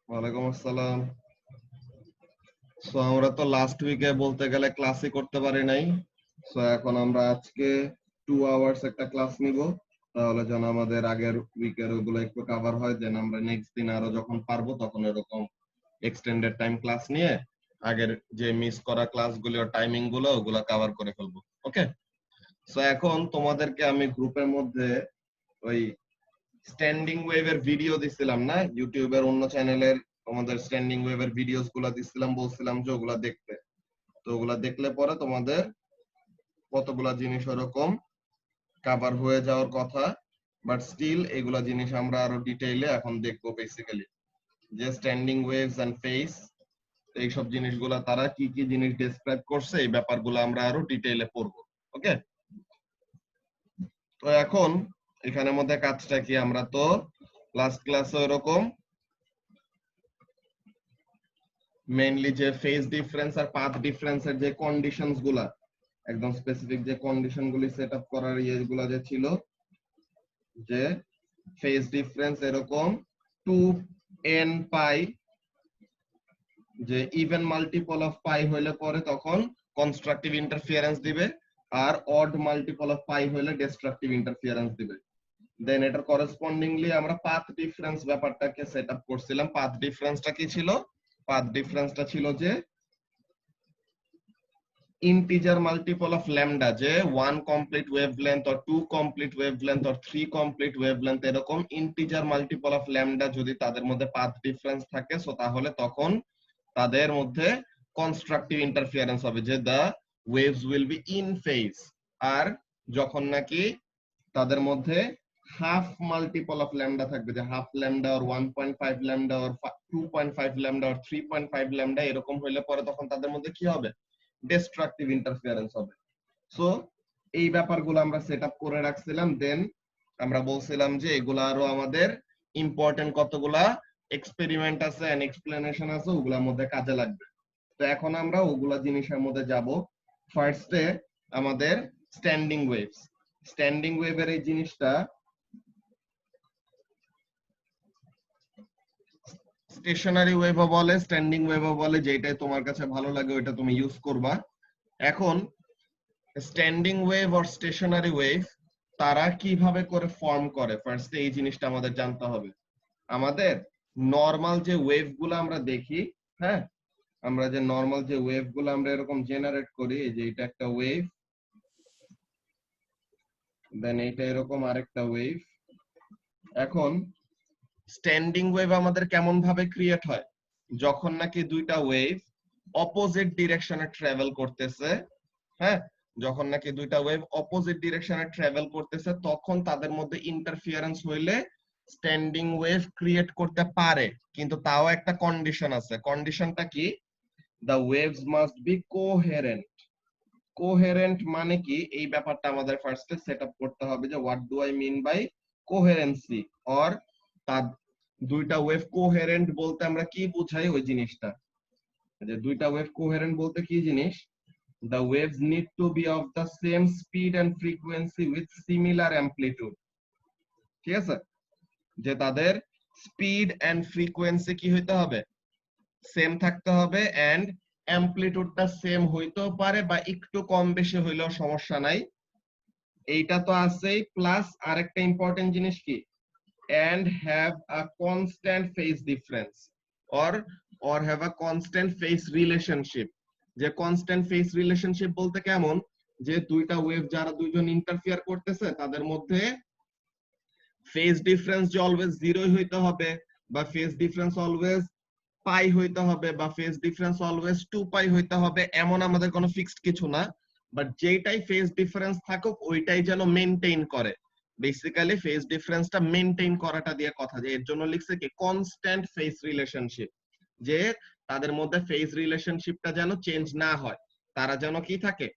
ওয়ালাইকুম আসসালাম। সো আমরা তো লাস্ট উইকে বলতে গেলে ক্লাসই করতে পারি নাই। সো এখন আমরা আজকে 2 আওয়ার্স একটা ক্লাস নিব, তাহলে যেন আমাদের আগের উইকের ওগুলো একটু কভার হয়, দেন আমরা নেক্সট দিন আরো যখন পারবো তখন এরকম এক্সটেন্ডেড টাইম ক্লাস নিয়ে আগের যে মিস করা ক্লাসগুলো টাইমিং গুলো ওগুলো কভার করে ফেলবো। ওকে, সো এখন তোমাদেরকে আমি গ্রুপের মধ্যে ওই স্ট্যান্ডিং ওয়েভের ভিডিও দিছিলাম না, ইউটিউবের অন্য চ্যানেলের তোমাদের স্ট্যান্ডিং ওয়েভের ভিডিওস গুলা দিছিলাম, বলছিলাম যে ওগুলা দেখতে। তো ওগুলা দেখলে পরে তোমাদের কতগুলা জিনিস ওরকম কভার হয়ে যাওয়ার কথা, বাট স্টিল এগুলা জিনিস আমরা আরো ডিটেইলে এখন দেখবো। বেসিক্যালি যে স্ট্যান্ডিং ওয়েভস এন্ড ফেস, এইসব জিনিসগুলা তারা কি কি জিনিস ডেসক্রাইব করছে এই ব্যাপারগুলো আমরা আরো ডিটেইলে পড়বো। ওকে, তো এখন এখানের মধ্যে কাজটা কি, আমরা তো লাস্ট ক্লাসে এরকম মেইনলি যে ফেজ ডিফারেন্স আর পাথ ডিফারেন্সের যে কন্ডিশনস গুলা, একদম স্পেসিফিক যে কন্ডিশন গুলি সেট আপ করার ইয়েগুলা যে ছিল, যে ফেজ ডিফারেন্স এরকম 2n পাই, যে ইভেন মাল্টিপল অফ পাই হইলে পরে তখন কনস্ট্রাকটিভ ইন্টারফিয়ারেন্স দিবে, আর অড মাল্টিপল অফ পাই হইলে ডিস্ট্রাকটিভ ইন্টারফিয়ারেন্স দিবে। দেন এটার করেসপন্ডিংলি আমরা পাথ ডিফারেন্স ব্যাপারটাকে সেট আপ করছিলাম। পাথ ডিফারেন্সটা কি ছিল? পাথ ডিফারেন্সটা ছিল যে integer multiple of lambda, যে 1 complete wavelength or 2 complete wavelength or 3 complete wavelength এরকম integer multiple of lambda যদি তাদের মধ্যে path difference থাকে, সো তাহলে তখন তাদের মধ্যে constructive interference হবে, যে the waves will be in phase। আর যখন নাকি তাদের মধ্যে half multiple of lambda থাকবে, যে half lambda or 1.5 lambda or 2.5 lambda or 3.5 lambda এরকম হইলে পরে তখন তাদের মধ্যে কি হবে? ডিস্ট্রাকটিভ ইন্টারফিয়ারেন্স হবে। সো এই ব্যাপারগুলো আমরা সেট আপ করে রাখছিলাম। দেন আমরা বলছিলাম যে এগুলা আরো আমাদের ইম্পর্টেন্ট কতগুলা এক্সপেরিমেন্ট আছে এন্ড এক্সপ্লেনেশন আছে, ওগুলোর মধ্যে কাজে লাগবে। তো এখন আমরা ওগুলা জিনিসের মধ্যে যাব। ফার্স্টে আমাদের স্ট্যান্ডিং ওয়েভস। স্ট্যান্ডিং ওয়েভের এই জিনিসটা স্টেশনারি ওয়েভও বলে, স্ট্যান্ডিং ওয়েভও বলে, যেটাই তোমার কাছে ভালো লাগে ওইটা তুমি ইউজ করবা। এখন স্ট্যান্ডিং ওয়েভ আর স্টেশনারি ওয়েভ তারা কিভাবে করে ফর্ম করে, ফার্স্টে এই জিনিসটা আমাদের জানতে হবে। আমাদের নরমাল যে ওয়েভ গুলো আমরা দেখি, হ্যাঁ, আমরা যে নরমাল যে ওয়েভ গুলো আমরা এরকম জেনারেট করি, এই যে এটা একটা ওয়েভ, দেন এইটা এরকম আরেকটা ওয়েভ। এখন স্ট্যান্ডিং ওয়েভ আমাদের কেমন ভাবে ক্রিয়েট হয়? যখন নাকি দুইটা ওয়েভ অপোজিট ডিরেকশনে ট্রাভেল করতেছে, হ্যাঁ, যখন নাকি দুইটা ওয়েভ অপোজিট ডিরেকশনে ট্রাভেল করতেছে তখন তাদের মধ্যে ইন্টারফিয়ারেন্স হইলে স্ট্যান্ডিং ওয়েভ ক্রিয়েট করতে পারে, কিন্তু তাও একটা কন্ডিশন আছে। কন্ডিশনটা কি? The waves must be coherent. Coherent মানে কি, এই ব্যাপারটা আমাদের ফার্স্টে সেট আপ করতে হবে, যে what do I mean by coherency, or তার দুইটা ওয়েভ কোহেরেন্ট বলতে আমরা কি বুঝাই ওই জিনিসটা, যে দুইটা ওয়েভ কোহেরেন্ট বলতে কি জিনিস? The waves need to be of the same speed and frequency with similar amplitude। ঠিক আছে, যে তাদের স্পিড এন্ড ফ্রিকোয়েন্সি কি হইতে হবে? সেম থাকতে হবে, এন্ড অ্যামপ্লিটিউডটা সেম হইতেও পারে বা একটু কম বেশি হইলেও সমস্যা নাই। এইটা তো আছেই, প্লাস আরেকটা ইম্পর্টেন্ট জিনিস কি, and have a constant phase difference or have a constant phase relationship। যে কনস্ট্যান্ট ফেজ রিলেশনশিপ বলতে কেমন, যে দুইটা ওয়েভ যারা দুইজন ইন্টারফিয়ার করতেছে তাদের মধ্যে ফেজ ডিফারেন্স যে অলওয়েজ 0 হইতে হবে, বা ফেজ ডিফারেন্স অলওয়েজ পাই হইতে হবে, বা ফেজ ডিফারেন্স অলওয়েজ 2 পাই হইতে হবে, এমন আমাদের কোনো ফিক্সড কিছু না। বাট যেটাই ফেজ ডিফারেন্স থাকুক ওইটাই যেন মেইনটেইন করে। বেসিক্যালি ফেজ ডিফারেন্সটা মেইনটেইন করাটা দিয়ে কথা, যে এর জন্য লিখছে কি কনস্ট্যান্ট ফেজ রিলেশনশিপ, যে তাদের মধ্যে ফেজ রিলেশনশিপটা যেন চেঞ্জ না হয়, তারা যেন কি থাকে,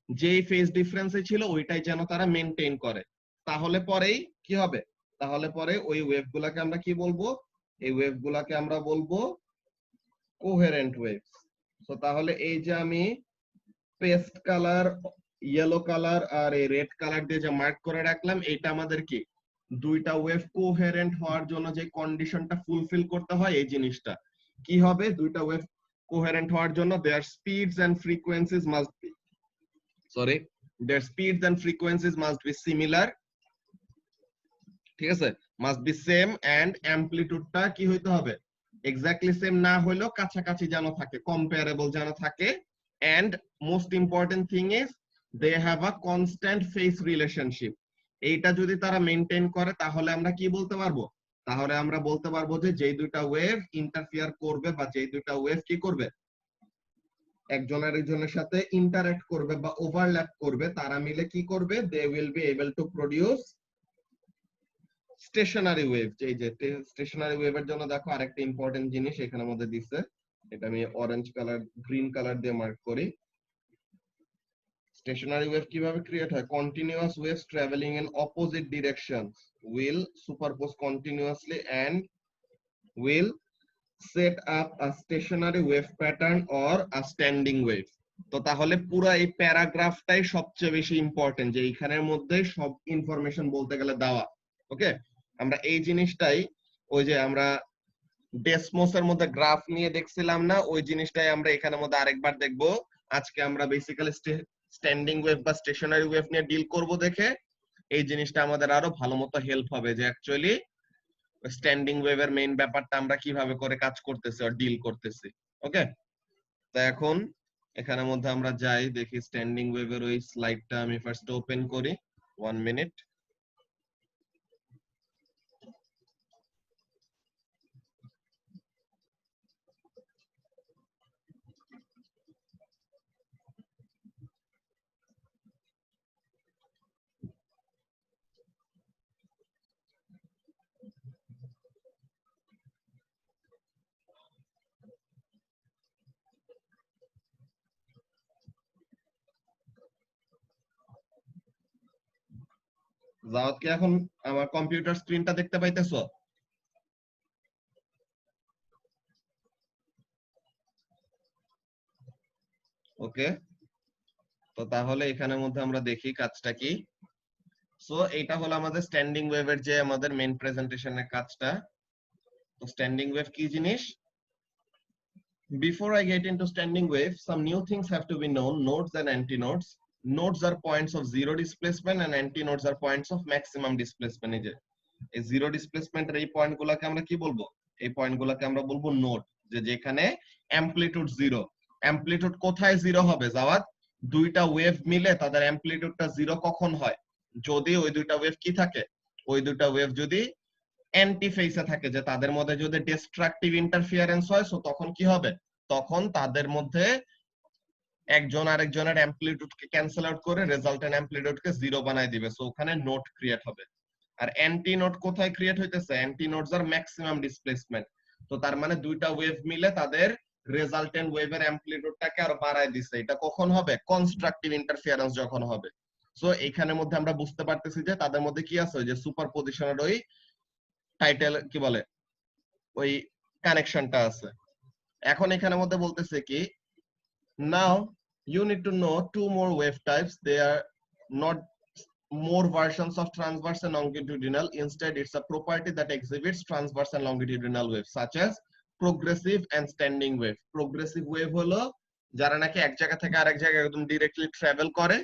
যেই ফেজ ডিফারেন্সে ছিল ওইটাই যেন তারা মেইনটেইন করে। তাহলে পরেই কি হবে? তাহলে পরে ওই ওয়েভ গুলাকে আমরা কি বলবো? এই ওয়েভ গুলাকে আমরা বলবো কোহেরেন্ট ওয়েভস। তো তাহলে এই যে আমি পেস্ট কালার, ইয়েলো কালার আর এই রেড কালার দিয়ে যে মার্ক করে রাখলাম, এটা আমাদের কি দুইটা ওয়েভ কোহেরেন্ট হওয়ার জন্য যে কন্ডিশনটা ফুলফিল করতে হয় এই জিনিসটা কি হবে, দুইটা ওয়েভ কোহেরেন্ট হওয়ার জন্য their speeds and frequencies must be their speeds and frequencies must be similar, ঠিক আছে, must be same and amplitude-টা কি হইতে হবে, exactly same না হইলেও কাছাকাছি যেন থাকে, comparable যেন থাকে, and most important thing is they have a constant phase relationship. এইটা যদি তারা মেইনটেইন করে তাহলে আমরা কি বলতে পারবো, তাহলে আমরা বলতে পারবো যে যেই দুইটা ওয়েভ ইন্টারফিয়ার করবে বা যেই দুইটা ওয়েভ কি করবে একজন আরেকজনের সাথে ইন্টারঅ্যাক্ট করবে বা ওভারল্যাপ করবে, তারা মিলে কি করবে, they will be able to produce stationary wave. এই যে স্টেশনারি ওয়েভের জন্য দেখো আরেকটা ইম্পর্টেন্ট জিনিস এখানে মধ্যে দিছে, এটা আমি অরেঞ্জ কালার গ্রিন কালার দিয়ে মার্ক করি। স্টেশনারি ওয়েভ কিভাবে ক্রিয়েট হয়, continuous waves travelling in opposite directions will superpose continuously and will set up a stationary wave pattern or a standing wave। তো তাহলে পুরো এই প্যারাগ্রাফটাই সবচেয়ে বেশি ইম্পর্টেন্ট, যে এইখানের মধ্যে সব ইনফরমেশন বলতে গেলে দেওয়া। ওকে, আমরা এই জিনিসটাই ওই যে আমরা ডেসমোসের মধ্যে গ্রাফ নিয়ে দেখছিলাম না, ওই জিনিসটাই আমরা এখানের মধ্যে আরেকবার দেখব। আজকে আমরা বেসিক্যালি স্ট্যান্ডিং ওয়েভ বা স্টেশনারি ওয়েভ নিয়ে ডিল করব, দেখে এই জিনিসটা আমাদের আরো ভালো মতো হেল্প হবে যে অ্যাকচুয়ালি স্ট্যান্ডিং ওয়েভের মেইন ব্যাপারটা আমরা কিভাবে করে কাজ করতেছি আর ডিল করতেছি। ওকে, তো এখন এখানের মধ্যে আমরা যাই, দেখি স্ট্যান্ডিং ওয়েভের ওই স্লাইডটা আমি ফার্স্ট ওপেন করি, 1 মিনিট। জাওয়াত কি এখন আমার কম্পিউটার স্ক্রিনটা দেখতে পাইতেছো? ওকে, তো তাহলে এখানের মধ্যে আমরা দেখি কাজটা কি। সো এটা হলো আমাদের স্ট্যান্ডিং ওয়েভের যে আমাদের মেইন প্রেজেন্টেশনের কাজটা। তো স্ট্যান্ডিং ওয়েভ কি জিনিস? Before I get into standing wave, some new things have to be known, nodes and antinodes. Nodes are points of zero displacement and antinodes are points of maximum displacement। এই যে এই zero ডিসপ্লেসমেন্টের এই পয়েন্টগুলোকে আমরা কি বলবো, এই পয়েন্টগুলোকে আমরা বলবো নোড, যে যেখানে অ্যামপ্লিটিউড জিরো। অ্যামপ্লিটিউড কোথায় জিরো হবে জাওয়াত? দুইটা ওয়েভ মিলে তাদের অ্যামপ্লিটিউডটা জিরো কখন হয়, যদি ওই দুইটা ওয়েভ কি থাকে, ওই দুইটা ওয়েভ যদি অ্যান্টি ফেসে থাকে, যে তাদের মধ্যে যদি ডিস্ট্রাকটিভ ইন্টারফিয়ারেন্স হয়, সো তখন কি হবে, তখন তাদের মধ্যে একজন আরেকজনের অ্যামপ্লিটিউডকে ক্যান্সেল আউট করে রেজাল্টেন্ট অ্যামপ্লিটিউডকে জিরো বানায় দিবে, সো ওখানে নোড ক্রিয়েট হবে। আর অ্যান্টি নোড কোথায় ক্রিয়েট হইতেছে, অ্যান্টি নোডস আর ম্যাক্সিমাম ডিসপ্লেসমেন্ট। তো তার মানে দুইটা ওয়েভ মিলে তাদের রেজাল্টেন্ট ওয়েভের অ্যামপ্লিটিউডটাকে আরো বাড়ায় দিছে, এটা কখন হবে, কনস্ট্রাকটিভ ইন্টারফিয়ারেন্স যখন হবে। সো এখানের মধ্যে আমরা বুঝতে পারতেছি যে তাদের মধ্যে কি আছে, ওই যে সুপার পজিশনের ওই টাইটেল কি বলে ওই কানেকশনটা আছে। এখন এখানের মধ্যে বলতেছে কি, now you need to know two more wave types, they are not more versions of transverse and longitudinal, instead it's a property that exhibits transverse and longitudinal waves such as progressive and standing wave। progressive wave হলো যারা নাকি এক জায়গা থেকে আরেক জায়গায় একদম directly travel করে,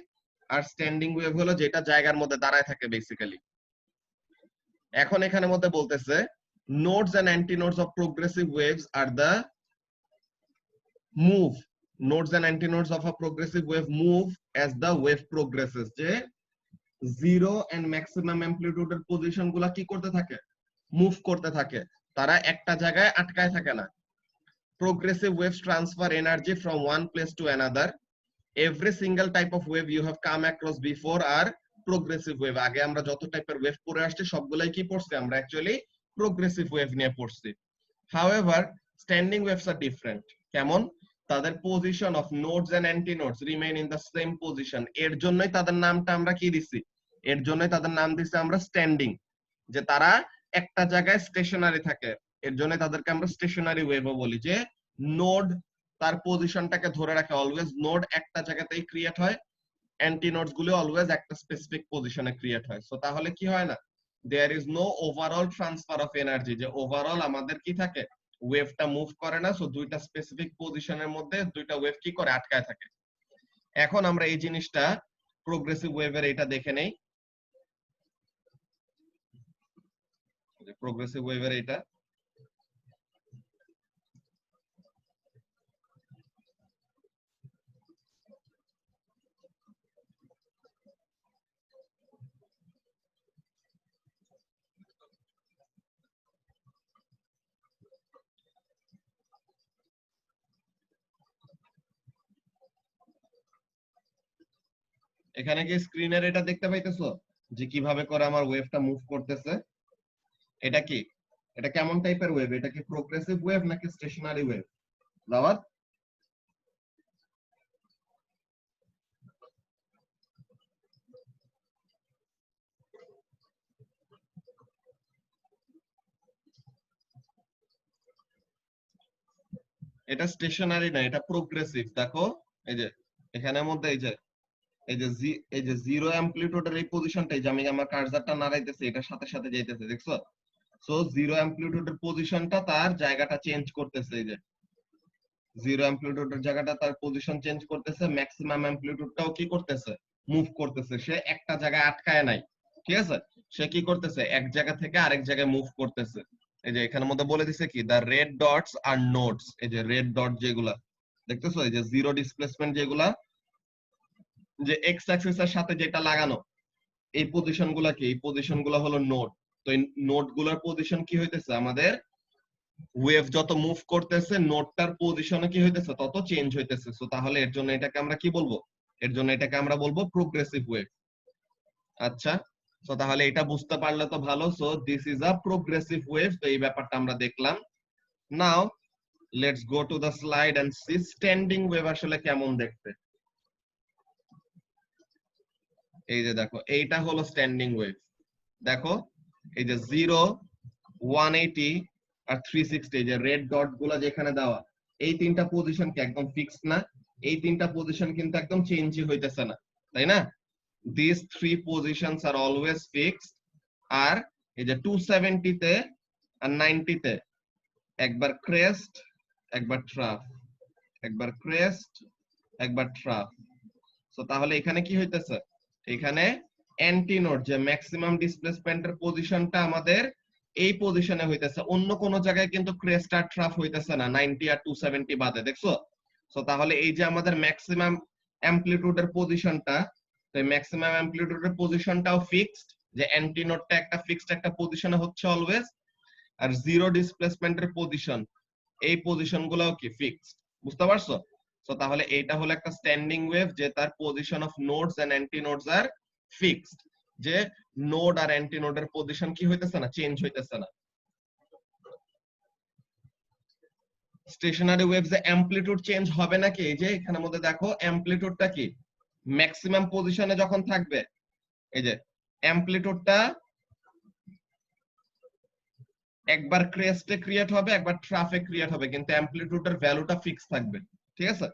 আর স্ট্যান্ডিং ওয়েভ হলো যেটা জায়গার মধ্যে দাঁড়ায় থাকে বেসিক্যালি। এখন এখানে মধ্যে বলতেছে nodes and antinodes of progressive waves are the move, nodes and antinodes of a progressive wave move as the wave progresses। যে জিরো এন্ড ম্যাক্সিমাম অ্যামপ্লিটিউডের পজিশন গুলা কি করতে থাকে, মুভ করতে থাকে, তারা একটা জায়গায় আটকায় থাকে না। progressive waves transfer energy from one place to another, every single type of wave you have come across before are progressive wave। আগে আমরা যত টাইপের ওয়েভ পড়ে আসছি সবগুলাই কি পড়ছি, আমরা অ্যাকচুয়ালি progressive wave নিয়ে পড়ছি। however standing waves are different। কেমন? তাদের position of nodes and antinodes remain in the same position, এর জন্যই তাদের নামটা আমরা কি দিছি, এর জন্যই তাদের নাম দিছি আমরা স্ট্যান্ডিং, যে তারা একটা জায়গায় স্টেশনারি থাকে, এর জন্য তাদেরকে আমরা স্টেশনারি ওয়েভও বলি, যে নোড তার পজিশনটাকে ধরে রাখে, অলওয়েজ নোড একটা জায়গাতেই ক্রিয়েট হয়, অ্যান্টিনোডস গুলো অলওয়েজ একটা স্পেসিফিক পজিশনে ক্রিয়েট হয়। সো তাহলে কি হয় না, there is no overall transfer of energy, যে ওভারঅল আমাদের কি থাকে, ওয়েভটা মুভ করে না, সো দুইটা স্পেসিফিক পজিশনের মধ্যে দুইটা ওয়েভ কি করে, আটকায় থাকে। এখন আমরা এই জিনিসটা প্রোগ্রেসিভ ওয়েভের এটা দেখে নেই, প্রোগ্রেসিভ ওয়েভের এটা এখানে কি স্ক্রিনের এটা দেখতে পাইতেছো যে কিভাবে করে আমার ওয়েভটা মুভ করতেছে? এটা কি, এটা কেমন টাইপের ওয়েভ? এটা কি প্রোগ্রেসিভ ওয়েভ নাকি স্টেশনারি ওয়েভ? দাওয়াত, এটা স্টেশনারি না, এটা প্রোগ্রেসিভ। দেখো এই যে এখানের মধ্যে এই যে জিরো অ্যামপ্লিটিউডের এই পজিশনটা, এই যে আমি আমার কার্সারটা নাড়াইতেছি, এটার সাথে সাথে যাইতেছে, দেখছো? সো জিরো অ্যামপ্লিটিউডের পজিশনটা তার জায়গাটা চেঞ্জ করতেছে, এই যে জিরো অ্যামপ্লিটিউডের জায়গাটা তার পজিশন চেঞ্জ করতেছে, ম্যাক্সিমাম অ্যামপ্লিটিউডটাও কি করতেছে, মুভ করতেছে। সে একটা জায়গায় আটকায় নাই, ঠিক আছে? সে কি করতেছে, এক জায়গা থেকে আরেক জায়গায় মুভ করতেছে। এই যে এখানের মধ্যে বলে দিছে কি, দা রেড ডটস আর নোডস। এই যে রেড ডট যেগুলা দেখতেছো, এই যে জিরো ডিসপ্লেসমেন্ট যেগুলা, যে এক্স অ্যাক্সিস এর সাথে যেটা লাগানো, এই পজিশন গুলা কি, এই পজিশন গুলা হলো নোড। তো এই নোড গুলার পজিশন কি হইতেছে, আমাদের ওয়েভ যত মুভ করতেছে নোডটার পজিশনে কি হইতেছে, তত চেঞ্জ হইতেছে। সো তাহলে এর জন্য এটাকে আমরা কি বলবো, এর জন্য এটাকে আমরা বলবো প্রোগ্রেসিভ ওয়েভ। আচ্ছা, সো তাহলে এটা বুঝতে পারলে তো ভালো। So this is a progressive wave. তো এই ব্যাপারটা আমরা দেখলাম। Now let's go to the slide and see standing wave আসলে কেমন দেখতে। এই যে দেখো, এইটা হলো স্ট্যান্ডিং ওয়েভ। দেখো এই যে 0, 180 আর 360, এই যে রেড ডট গুলা যেখানে দেওয়া, এই তিনটা পজিশন কি একদম ফিক্সড না? এই তিনটা পজিশন কিন্তু একদম চেঞ্জই হইতেছে না, তাই না? This three positions are always fixed. আর এই যে 270 তে আর 90 তে একবার ক্রেস্ট, একবার ট্রাফ, একবার ক্রেস্ট, একবার ট্রাফ। সো তাহলে এখানে কি হইতেছে, এখানে অ্যান্টিনোড যে ম্যাক্সিমাম ডিসপ্লেসমেন্টের পজিশনটা আমাদের এই পজিশনে হইতেছে, অন্য কোন জায়গায় কিন্তু ক্রেস্ট আর ট্রাফ হইতেছে না 90 আর 270 বাদে, দেখছো? সো তাহলে এই যে আমাদের ম্যাক্সিমাম অ্যামপ্লিটিউডের পজিশনটা, তো এই ম্যাক্সিমাম অ্যামপ্লিটিউডের পজিশনটাও ফিক্সড, যে অ্যান্টিনোডটা একটা ফিক্সড একটা পজিশনে হচ্ছে অলওয়েজ। আর জিরো ডিসপ্লেসমেন্টের পজিশন, এই পজিশন গুলাও কি ফিক্সড, বুঝতে পারছো? সো তাহলে এটা হলো একটা স্ট্যান্ডিং ওয়েভ, যে তার position of nodes and antinodes are fixed, যে নোড আর অ্যান্টিনোডের পজিশন কি হইতেছে না, চেঞ্জ হইতেছে না। স্টেশনারি ওয়েভস এ অ্যামপ্লিটিউড চেঞ্জ হবে নাকি? এই যে এখানের মধ্যে দেখো অ্যামপ্লিটিউডটা কি ম্যাক্সিমাম পজিশনে যখন থাকবে, এই যে অ্যামপ্লিটিউডটা একবার ক্রেস্টে ক্রিয়েট হবে, একবার ট্রাফে ক্রিয়েট হবে, কিন্তু অ্যামপ্লিটিউডের ভ্যালুটা ফিক্স থাকবে, ঠিক আছে?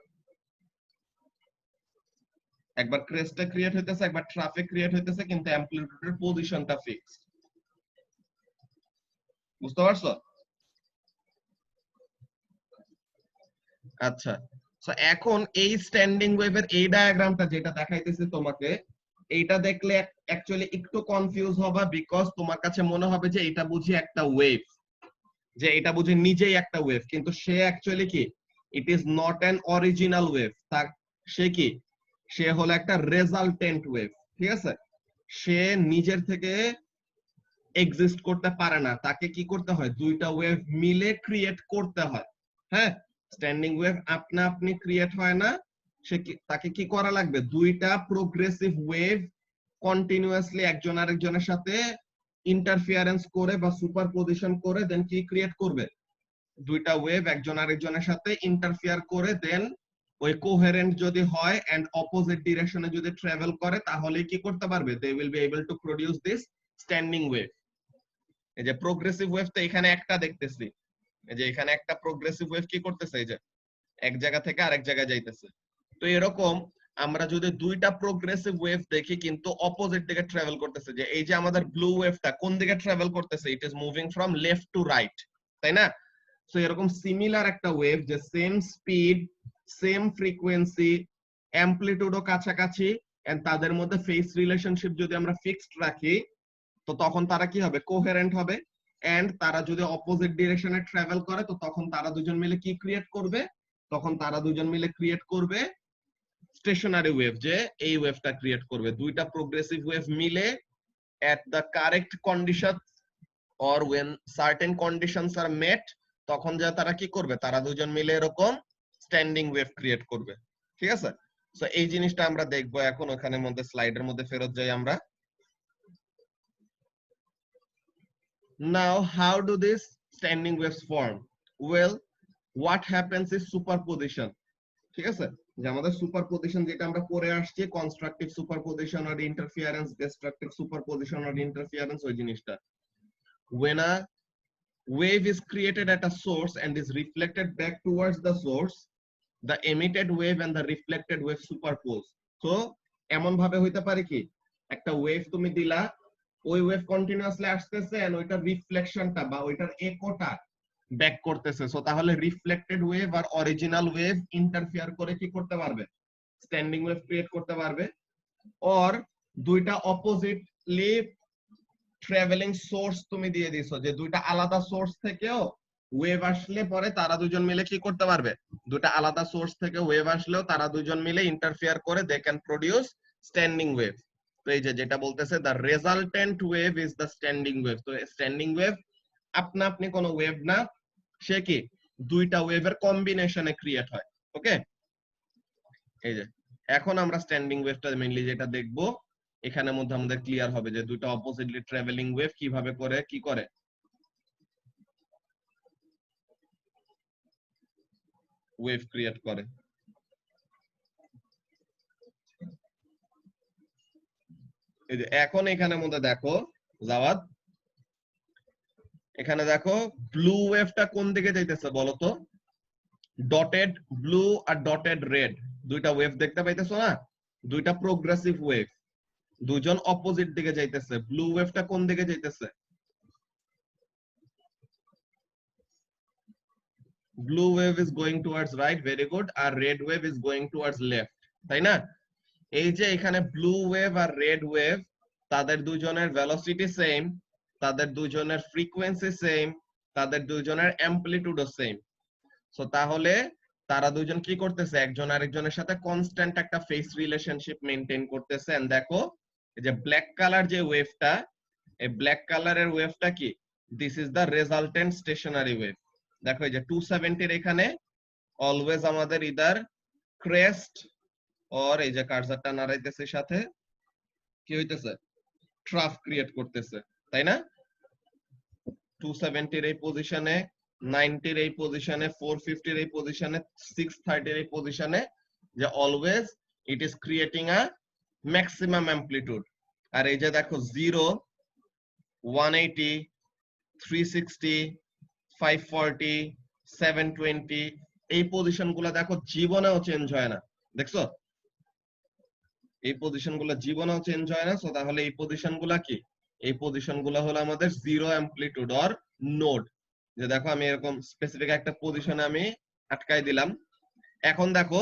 একবার ক্রেস্টে ক্রিয়েট হইতেছে, একবার ট্রাফে ক্রিয়েট হইতেছে, কিন্তু অ্যামপ্লিটিউডের পজিশনটা ফিক্সড, বুঝতে পারছো? আচ্ছা, সো এখন এই স্ট্যান্ডিং ওয়েভের এই ডায়াগ্রামটা যেটা দেখাইতেছি তোমাকে, এইটা দেখলে অ্যাকচুয়ালি একটু কনফিউজ হবা, বিকজ তোমার কাছে মনে হবে যে এটা বুঝি একটা ওয়েভ, যে এটা বুঝি নিজেই একটা ওয়েভ, কিন্তু সে অ্যাকচুয়ালি কি, it is not an original wave. তার সে কি, সে হলো একটা রেজাল্টেন্ট ওয়েভ, ঠিক আছে? সে নিজের থেকে এক্সিস্ট করতে পারে না, তাকে কি করতে হয়, দুইটা ওয়েভ মিলে ক্রিয়েট করতে হয়। হ্যাঁ, স্ট্যান্ডিং ওয়েভ আপনা আপনি ক্রিয়েট হয় না, সে তাকে কি করা লাগবে, দুইটা প্রোগ্রেসিভ ওয়েভ কন্টিনিউয়াসলি একজন আরেকজনের সাথে ইন্টারফিয়ারেন্স করে বা সুপারপজিশন করে দেন কি ক্রিয়েট করবে, দুইটা ওয়েভ একজন আরেকজনের সাথে ইন্টারফিয়ার করে দেন ওই কোহেরেন্ট যদি হয় এন্ড অপোজিট ডিরেকশনে যদি ট্রাভেল করে, তাহলে কি করতে পারবে, they will be able to produce this standing wave. এই যে প্রোগ্রেসিভ ওয়েভ তো এখানে একটা দেখতেছি, এই যে এখানে একটা প্রোগ্রেসিভ ওয়েভ কি করতেছে, এই যে এক জায়গা থেকে আরেক জায়গায় যাইতেছে। তো এরকম আমরা যদি দুইটা প্রোগ্রেসিভ ওয়েভ দেখি কিন্তু অপোজিট দিকে ট্রাভেল করতেছে, যে এই যে আমাদের ব্লু ওয়েভটা কোন দিকে ট্রাভেল করতেছে, it is moving from left to right, তাই না? সো এরকম সিমিলার একটা ওয়েভ যে সেম স্পিড, সেম ফ্রিকোয়েন্সি, অ্যামপ্লিটিউডও কাছাকাছি, এন্ড তাদের মধ্যে ফেজ রিলেশনশিপ যদি আমরা ফিক্সড রাখি, তো তখন তারা কি হবে? কোহেরেন্ট হবে। এন্ড তারা যদি অপোজিট ডিরেকশনে ট্রাভেল করে, তো তখন তারা দুজন মিলে কি ক্রিয়েট করবে? তখন তারা দুজন মিলে ক্রিয়েট করবে স্টেশনারি ওয়েভ, যে এই ওয়েভটা ক্রিয়েট করবে। দুইটা প্রোগ্রেসিভ ওয়েভ মিলে at the correct condition or when certain conditions are met, তখন যা তারা কি করবে? তারা দুজন মিলে এরকম স্ট্যান্ডিং ওয়েভ ক্রিয়েট করবে। ঠিক আছে? সো এই জিনিসটা আমরা দেখবো এখন। ওখানের মধ্যে স্লাইডের মধ্যে ফেরত যাই আমরা। Now how do these standing waves form? Well, what happens is superposition. ঠিক আছে? যে আমাদের সুপারপজিশন যেটা আমরা পড়ে আসছি, কনস্ট্রাকটিভ সুপারপজিশন আর ইন্টারফিয়ারেন্স, ডিস্ট্রাকটিভ সুপারপজিশন আর ইন্টারফিয়ারেন্স, ওই জিনিসটা। When a wave is created at a source and is reflected back towards the source, the emitted wave and the reflected wave superpose. So এমন ভাবে হইতে পারে কি, একটা ওয়েভ তুমি দিলা, ওই ওয়েভ কন্টিনিউয়াসলি আসতেছে এন্ড ওইটার রিফ্লেকশনটা বা ওইটার একোটা ব্যাক করতেছে। সো তাহলে রিফ্লেক্টেড ওয়েভ আর অরিজিনাল ওয়েভ ইন্টারফেয়ার করে কি করতে পারবে? স্ট্যান্ডিং ওয়েভ ক্রিয়েট করতে পারবে। অর দুইটা অপোজিটলি ট্রাভেলিং সোর্স তুমি দিয়ে দিছো, যে দুইটা আলাদা সোর্স থেকেও ওয়েভ আসলে পরে তারা দুজন মিলে কি করতে পারবে? দুইটা আলাদা সোর্স থেকে ওয়েভ আসলেও তারা দুজন মিলে ইন্টারফেয়ার করে they can produce standing wave. তো এই যে যেটা বলতেছে, the resultant wave is the standing wave. তো স্ট্যান্ডিং ওয়েভ আপনা আপনি কোনো ওয়েভ না, সে কি দুইটা ওয়েভের কম্বিনেশনে ক্রিয়েট হয়। ওকে, এই যে এখন আমরা স্ট্যান্ডিং ওয়েভটা মেইনলি যেটা দেখবো, এখানের মধ্যে আমাদের ক্লিয়ার হবে যে দুইটা অপোজিটলি ট্রাভেলিং ওয়েভ কিভাবে করে কি করে ওয়েভ ক্রিয়েট করে। এই যে এখন এখানের মধ্যে দেখো জাওয়াদ, এখানে দেখো ব্লু ওয়েভটা কোন দিকে যাইতেছে বলো তো? ডটেড ব্লু আর ডটেড রেড দুইটা ওয়েভ দেখতে পাইতেছো না? দুইটা প্রোগ্রেসিভ ওয়েভ, দুইজন অপোজিট দিকে যাইতেছে। ব্লু ওয়েভটা কোন দিকে যাইতেছে? Blue wave is going towards right, very good. আর red wave is going towards left, তাই না? এই যে এখানে ব্লু ওয়েভ আর রেড ওয়েভ, তাদের দুজনের ভেলোসিটি সেম, তাদের দুজনের ফ্রিকোয়েন্সি সেম, তাদের দুজনের অ্যামপ্লিটিউডও সেম। সো তাহলে তারা দুজন কি করতেছে? একজন আরেকজনের সাথে কনস্ট্যান্ট একটা ফেস রিলেশনশিপ মেইনটেইন করতেছে। এন্ড দেখো এই যে ব্ল্যাক কালার যে ওয়েভটা, এই ব্ল্যাক কালারের ওয়েভটা কি? This is the resultant stationary wave. দেখো এই যে 270 এর এখানে অলওয়েজ আমাদের ইদার ক্রেস্ট और এই যে কার্সারটা নাড়াইতেছে সাথে কি হইতেছে? ট্রাফ ক্রিয়েট করতেছে, তাই না? 270 এর এই পজিশনে, 90 এর এই পজিশনে, 450 এর এই পজিশনে, 630 এর এই পজিশনে, যে always it is creating a maximum amplitude. আর এই যে দেখো 0, 180, 360, 540, 720 এই পজিশনগুলো দেখো জীবনেও চেঞ্জ হয় না। দেখছো এই পজিশনগুলো জীবনেও চেঞ্জ হয় না। সো তাহলে এই পজিশনগুলো কি? এই পজিশনগুলো হলো আমাদের জিরো অ্যামপ্লিটিউড অর নোড। যে দেখো আমি এরকম স্পেসিফিক একটা পজিশনে আমি আটকাই দিলাম। এখন দেখো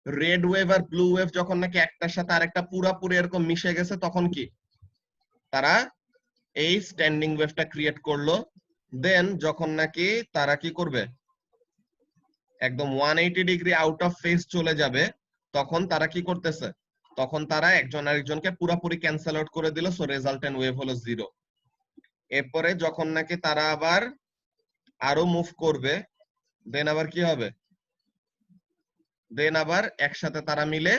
রেড ওয়েভ আর ব্লু ওয়েভ যখন নাকি একটার সাথে আরেকটা পুরাপুরি এরকম মিশে গেছে, তখন কি তারা এই স্ট্যান্ডিং ওয়েভটা ক্রিয়েট করলো। দেন যখন নাকি তারা কি করবে? একদম 180 ডিগ্রি আউট অফ ফেজ চলে যাবে, তখন তারা কি করতেছে? তখন তারা একজন আরেকজনকে পুরোপুরি ক্যান্সেল আউট করে দিল। সো রেজাল্টেন্ট ওয়েভ হলো 0। এরপরে যখন নাকি তারা আবার আরো মুভ করবে, দেন আবার কি হবে? দেন আবার একসাথে তারা মিলে,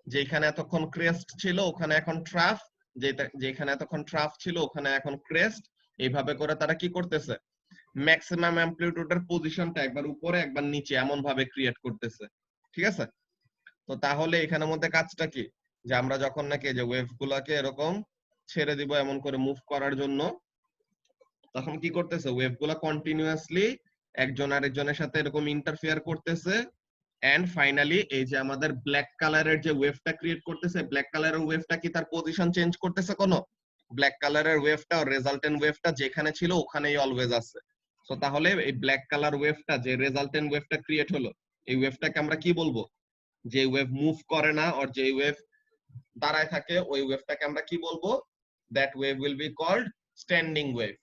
যেখানে এতক্ষণ ক্রেস্ট ছিল ওখানে এখন ট্রাফ, যেখানে এতক্ষণ ট্রাফ ছিল ওখানে এখন ক্রেস্ট, এইভাবে করে তারা কি করতেছে? ম্যাক্সিমাম অ্যামপ্লিটিউডের পজিশনটা একবার উপরে একবার নিচে এমন ভাবে ক্রিয়েট করতেছে। ঠিক আছে? তো তাহলে এখানের মধ্যে কাজটা কি? যে আমরা যখন নাকি যে ওয়েভ গুলাকে এরকম ছেড়ে দিব এমন করে মুভ করার জন্য, তখন কি করতেছে? ওয়েভ গুলা কন্টিনিউয়াসলি একজন আরেকজনের সাথে এরকম ইন্টারফেয়ার করতেছে। এন্ড ফাইনালি এই যে আমাদের ব্ল্যাক কালারের যে ওয়েভটা ক্রিয়েট করতেছে, ব্ল্যাক কালারের ওয়েভটা কি তার পজিশন চেঞ্জ করতেছে কোনো? ব্ল্যাক কালারের ওয়েভটা রেজাল্টেন্ট ওয়েভটা যেখানে ছিল ওখানেই অলওয়েজ আছে। সো তাহলে এই ব্ল্যাক কালার ওয়েভটা যে রেজাল্টেন্ট ওয়েভটা ক্রিয়েট হলো, এই ওয়েভটাকে আমরা কি বলবো? যে ওয়েভ মুভ করে না আর যে ওয়েভ দাঁড়ায় থাকে, ওই ওয়েভটাকে আমরা কি বলবো? That wave will be called standing wave.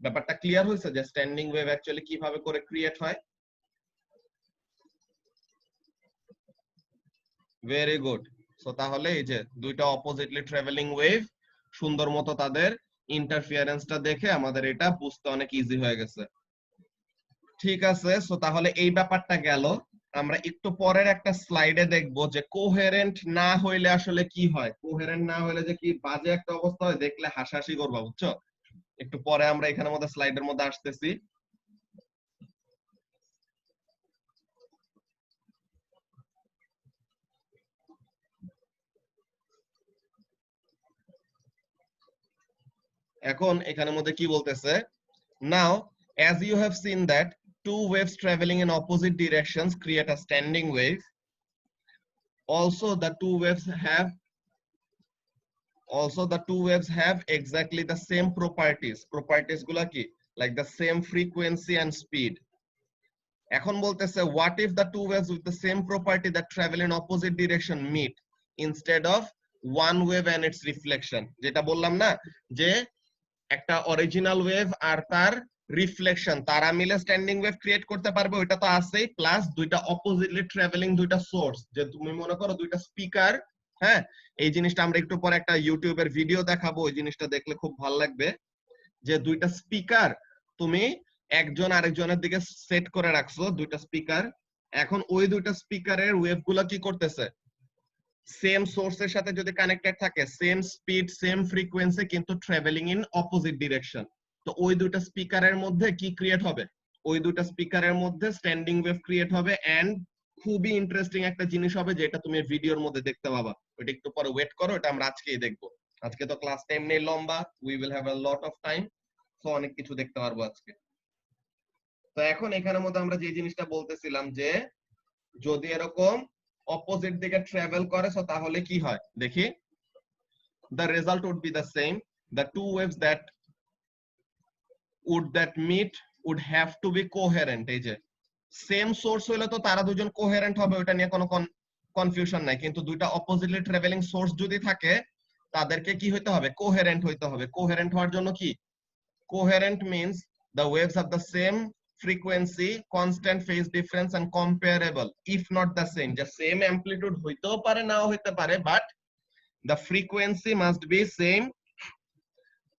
ব্যাপারটা ক্লিয়ার হয়েছে যে স্ট্যান্ডিং ওয়েভ অ্যাকচুয়ালি কিভাবে করে ক্রিয়েট হয়? Very good. সো তাহলে এই যে দুইটা অপোজিটলি ট্রাভেলিং ওয়েভ, সুন্দর মতো তাদের ইন্টারফিয়ারেন্সটা দেখে আমাদের এটা বুঝতে অনেক ইজি হয়ে গেছে। ঠিক আছে, সো তাহলে এই ব্যাপারটা গেল। আমরা একটু পরের একটা স্লাইডে দেখবো যে কোহেরেন্ট না হইলে আসলে কি হয়। কোহেরেন্ট না হইলে যে কি বাজে একটা অবস্থা হয়, দেখলে হাসাহাসি করবা, বুঝছো? একটু পরে আমরা এখানের মধ্যে স্লাইডের মধ্যে আসতেছি। এখন এখানের মধ্যে কি বলতেছে? Now, as you have seen that two waves traveling in opposite directions create a standing wave. Also, the two waves have exactly the same properties. Properties গুলা কি? Like the same frequency and speed. এখন বলতেছে what if the two waves with the same property that travel in opposite direction meet instead of one wave and its reflection? যেটা বললাম না যে একটা original wave আর তার রিফ্লেকশন তারা মিলে স্ট্যান্ডিং ওয়েভ ক্রিয়েট করতে পারবে, ওইটা তো আছেই, প্লাস দুইটা অপোজিটলি ট্রাভেলিং দুইটা সোর্স, যে তুমি মনে করো দুইটা স্পিকার, হ্যাঁ, এই জিনিসটা আমরা একটু পরে একটা ইউটিউবের ভিডিও দেখাবো, ওই জিনিসটা দেখলে খুব ভালো লাগবে। যে দুইটা স্পিকার তুমি একজন আরেকজনের দিকে সেট করে রাখছো, দুইটা স্পিকার, এখন ওই দুইটা স্পিকারের ওয়েভ গুলা কি করতেছে? সেম সোর্সের সাথে যদি কানেক্টেড থাকে, সেম স্পিড সেম ফ্রিকোয়েন্সি, কিন্তু ট্রাভেলিং ইন অপোজিট ডিরেকশন, তো ওই দুইটা স্পিকারের মধ্যে কি ক্রিয়েট হবে? ওই দুইটা স্পিকারের মধ্যে স্ট্যান্ডিং ওয়েভ ক্রিয়েট হবে। এন্ড খুবই ইন্টারেস্টিং একটা জিনিস হবে যেটা তুমি ভিডিওর মধ্যে দেখতে পাবা, ওইটা একটু পরে ওয়েট করো, এটা আমরা আজকেই দেখবো। আজকে তো ক্লাস টাইম নেই লম্বা, we will have a lot of time, so অনেক কিছু দেখতে পারবো আজকে। তো এখন এখানের মধ্যে আমরা যে জিনিসটা বলতেছিলাম যে যদি এরকম অপোজিট দিকে ট্রাভেল করে, সো তাহলে কি হয় দেখি। The result would be the same. The two waves that meet would have to be coherent. এই যে সেম সোর্স হলে তো তারা দুজন কোহেরেন্ট হবে, ওটা নিয়ে কোনো কনফিউশন নাই, কিন্তু দুইটা অপোজিটলি ট্রাভেলিং সোর্স যদি থাকে তাদেরকে কি হইতে হবে? কোহেরেন্ট হইতে হবে। কোহেরেন্ট হওয়ার জন্য কি? Coherent means the waves have the same frequency, constant phase difference and comparable if not the same. যে সেম অ্যামপ্লিটিউড হইতেও পারে নাও হইতে পারে, but the frequency must be same,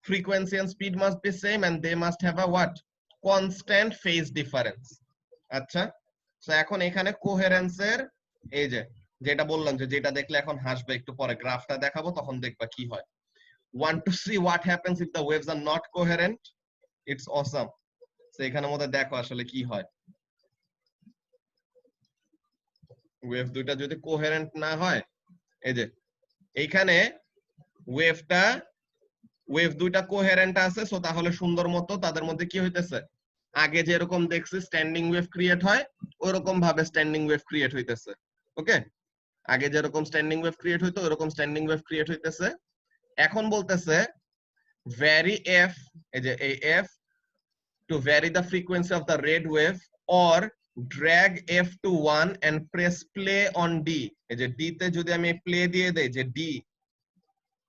frequency and speed must be same, and they must have a what? Constant phase difference. আচ্ছা, তো এখন এখানে কোহেরেন্সের এই যে যেটা বললাম যে যেটা দেখলে এখন হাসবে, একটু পরে গ্রাফটা দেখাবো তখন দেখবা কি হয়। Want to see what happens if the waves are not coherent? It's awesome. তো এখানের মধ্যে দেখো আসলে কি হয়। ওয়েভ দুইটা যদি কোহেরেন্ট না হয়, এই যে এইখানে ওয়েভ দুইটা কোহেরেন্ট আছে, সো তাহলে সুন্দর মতো তাদের মধ্যে কি হইতেছে? আগে যেরকম দেখছি স্ট্যান্ডিং ওয়েভ ক্রিয়েট হয়, ওরকম ভাবে স্ট্যান্ডিং ওয়েভ ক্রিয়েট হইতেছে। ওকে, আগে যেরকম স্ট্যান্ডিং ওয়েভ ক্রিয়েট হইতো ওরকম স্ট্যান্ডিং ওয়েভ ক্রিয়েট হইতেছে। এখন বলতেছে ভ্যারি এফ, এই যে এই F, to vary the frequency of the red wave, or drag F to 1 and press play on D. এই যে D তে যদি আমি প্লে দিয়ে দেই, যে D,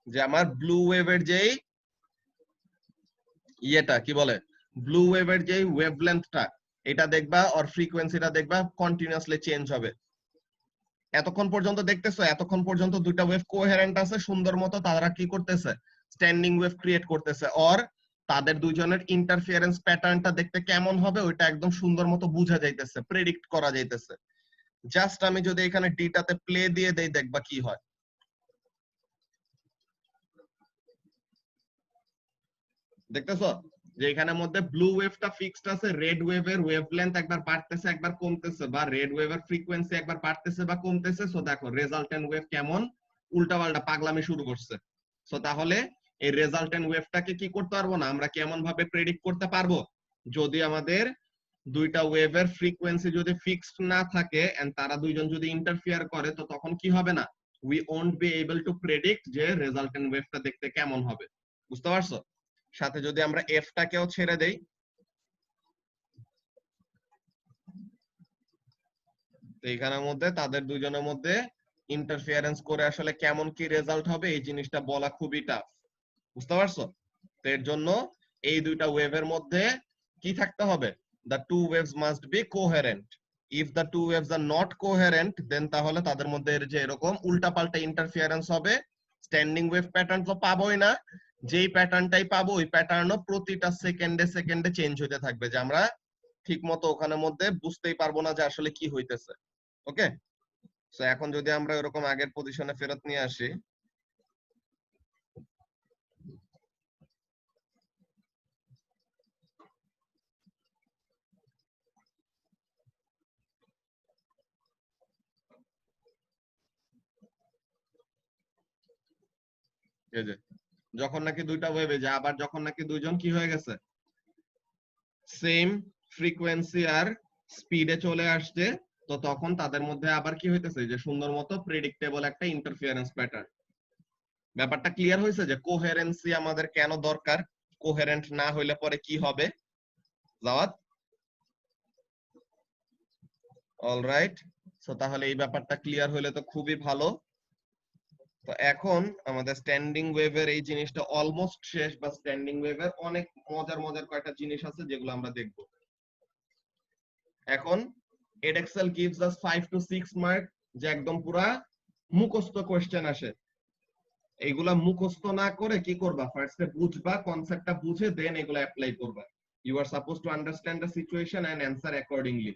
যে আমার ব্লু ওয়েভের যেই ইয়েটা কি বলে, ব্লু ওয়েভের যেই ওয়েভলেন্থটা, এটা দেখবা আর ফ্রিকোয়েন্সিটা দেখবা কন্টিনিউয়াসলি চেঞ্জ হবে। এতক্ষণ পর্যন্ত দেখতেছো, এতক্ষণ পর্যন্ত দুইটা ওয়েভ কোহেরেন্ট আছে, সুন্দর মতো তারা কি করতেছে? স্ট্যান্ডিং ওয়েভ ক্রিয়েট করতেছে। আর তাদের দুইজনের ইন্টারফিয়ারেন্স প্যাটার্নটা দেখতে কেমন হবে ওইটা একদম সুন্দর মতো বোঝা যাইতেছে, প্রেডিক্ট করা যাইতেছে। জাস্ট আমি যদি এখানে ডিটাতে প্লে দিয়ে দেই, দেখবা কি হয়। দেখতেছো যে এখানের মধ্যে ব্লু ওয়েভটা ফিক্সড আছে, রেড ওয়েভের ওয়েভলেন্থ একবার বাড়তেছে একবার কমতেছে, বা রেড ওয়েভের ফ্রিকোয়েন্সি একবার বাড়তেছে বা কমতেছে। সো দেখো রেজাল্টেন্ট ওয়েভ কেমন উল্টাপাল্টা পাগলামি শুরু করছে। সো তাহলে এই রেজাল্টেন্ট ওয়েভটাকে কি করতে পারবো না আমরা? কেমন ভাবে প্রেডিক্ট করতে পারবো? যদি আমাদের দুইটা ওয়েভের ফ্রিকোয়েন্সি যদি ফিক্সড না থাকে এন্ড তারা দুইজন যদি ইন্টারফিয়ার করে তো তখন কি হবে না, we won't be able to predict যে রেজাল্টেন্ট ওয়েভটা দেখতে কেমন হবে। বুঝতে পারছো? সাথে যদি আমরা এফটাকেও ছেড়ে দেই, তো এখানের মধ্যে তাদের দুইজনের মধ্যে ইন্টারফিয়ারেন্স করে আসলে কেমন কি রেজাল্ট হবে এই জিনিসটা বলা খুবই টাফ। বুঝতে পারছো? তো এর জন্য এই দুইটা ওয়েভের মধ্যে কি থাকতে হবে, the two waves must be coherent. If the two waves are not coherent, then তাহলে তাদের মধ্যে যে এরকম উল্টাপাল্টা ইন্টারফিয়ারেন্স হবে। স্ট্যান্ডিং ওয়েভ প্যাটার্ন তো পাবোই না, যেই প্যাটার্নটাই পাবো ওই প্যাটার্নও প্রতিটা সেকেন্ডে সেকেন্ডে চেঞ্জ হতে থাকবে, যে আমরা ঠিক মতো ওখানের মধ্যে বুঝতেই পারবো না যে আসলে কি হইতেছে। ওকে, সো এখন যদি আমরা এরকম আগের পজিশনে ফেরত নিয়ে আসি, এই যে যখন নাকি দুইটা ওয়েভে যায়, আবার যখন নাকি দুইজন কি হয়ে গেছে সেম ফ্রিকোয়েন্সি আর স্পিডে চলে আসছে, তো তখন তাদের মধ্যে আবার কি হইতেছে যে সুন্দর মতো প্রেডিক্টেবল একটা ইন্টারফিয়ারেন্স প্যাটার্ন। ব্যাপারটা ক্লিয়ার হয়েছে যে কোহেরেন্সি আমাদের কেন দরকার, কোহেরেন্ট না হইলে পরে কি হবে? জাওয়াত, অলরাইট। সো তাহলে এই ব্যাপারটা ক্লিয়ার হইলে তো খুবই ভালো। তো এখন আমাদের স্ট্যান্ডিং ওয়েভের এই জিনিসটা অলমোস্ট শেষ, বা স্ট্যান্ডিং ওয়েভের অনেক মজার মজার কয়েকটা জিনিস আছে যেগুলো আমরা দেখব এখন। এডএক্সেল gives us 5 to 6 মার্ক, যে একদম পুরা মুখস্থ কোশ্চেন আসে। এইগুলা মুখস্থ না করে কি করবা, ফার্স্টে বুঝবা, কনসেপ্টটা বুঝে দেন এগুলা অ্যাপ্লাই করবা। You are suppose to understand the situation and answer accordingly.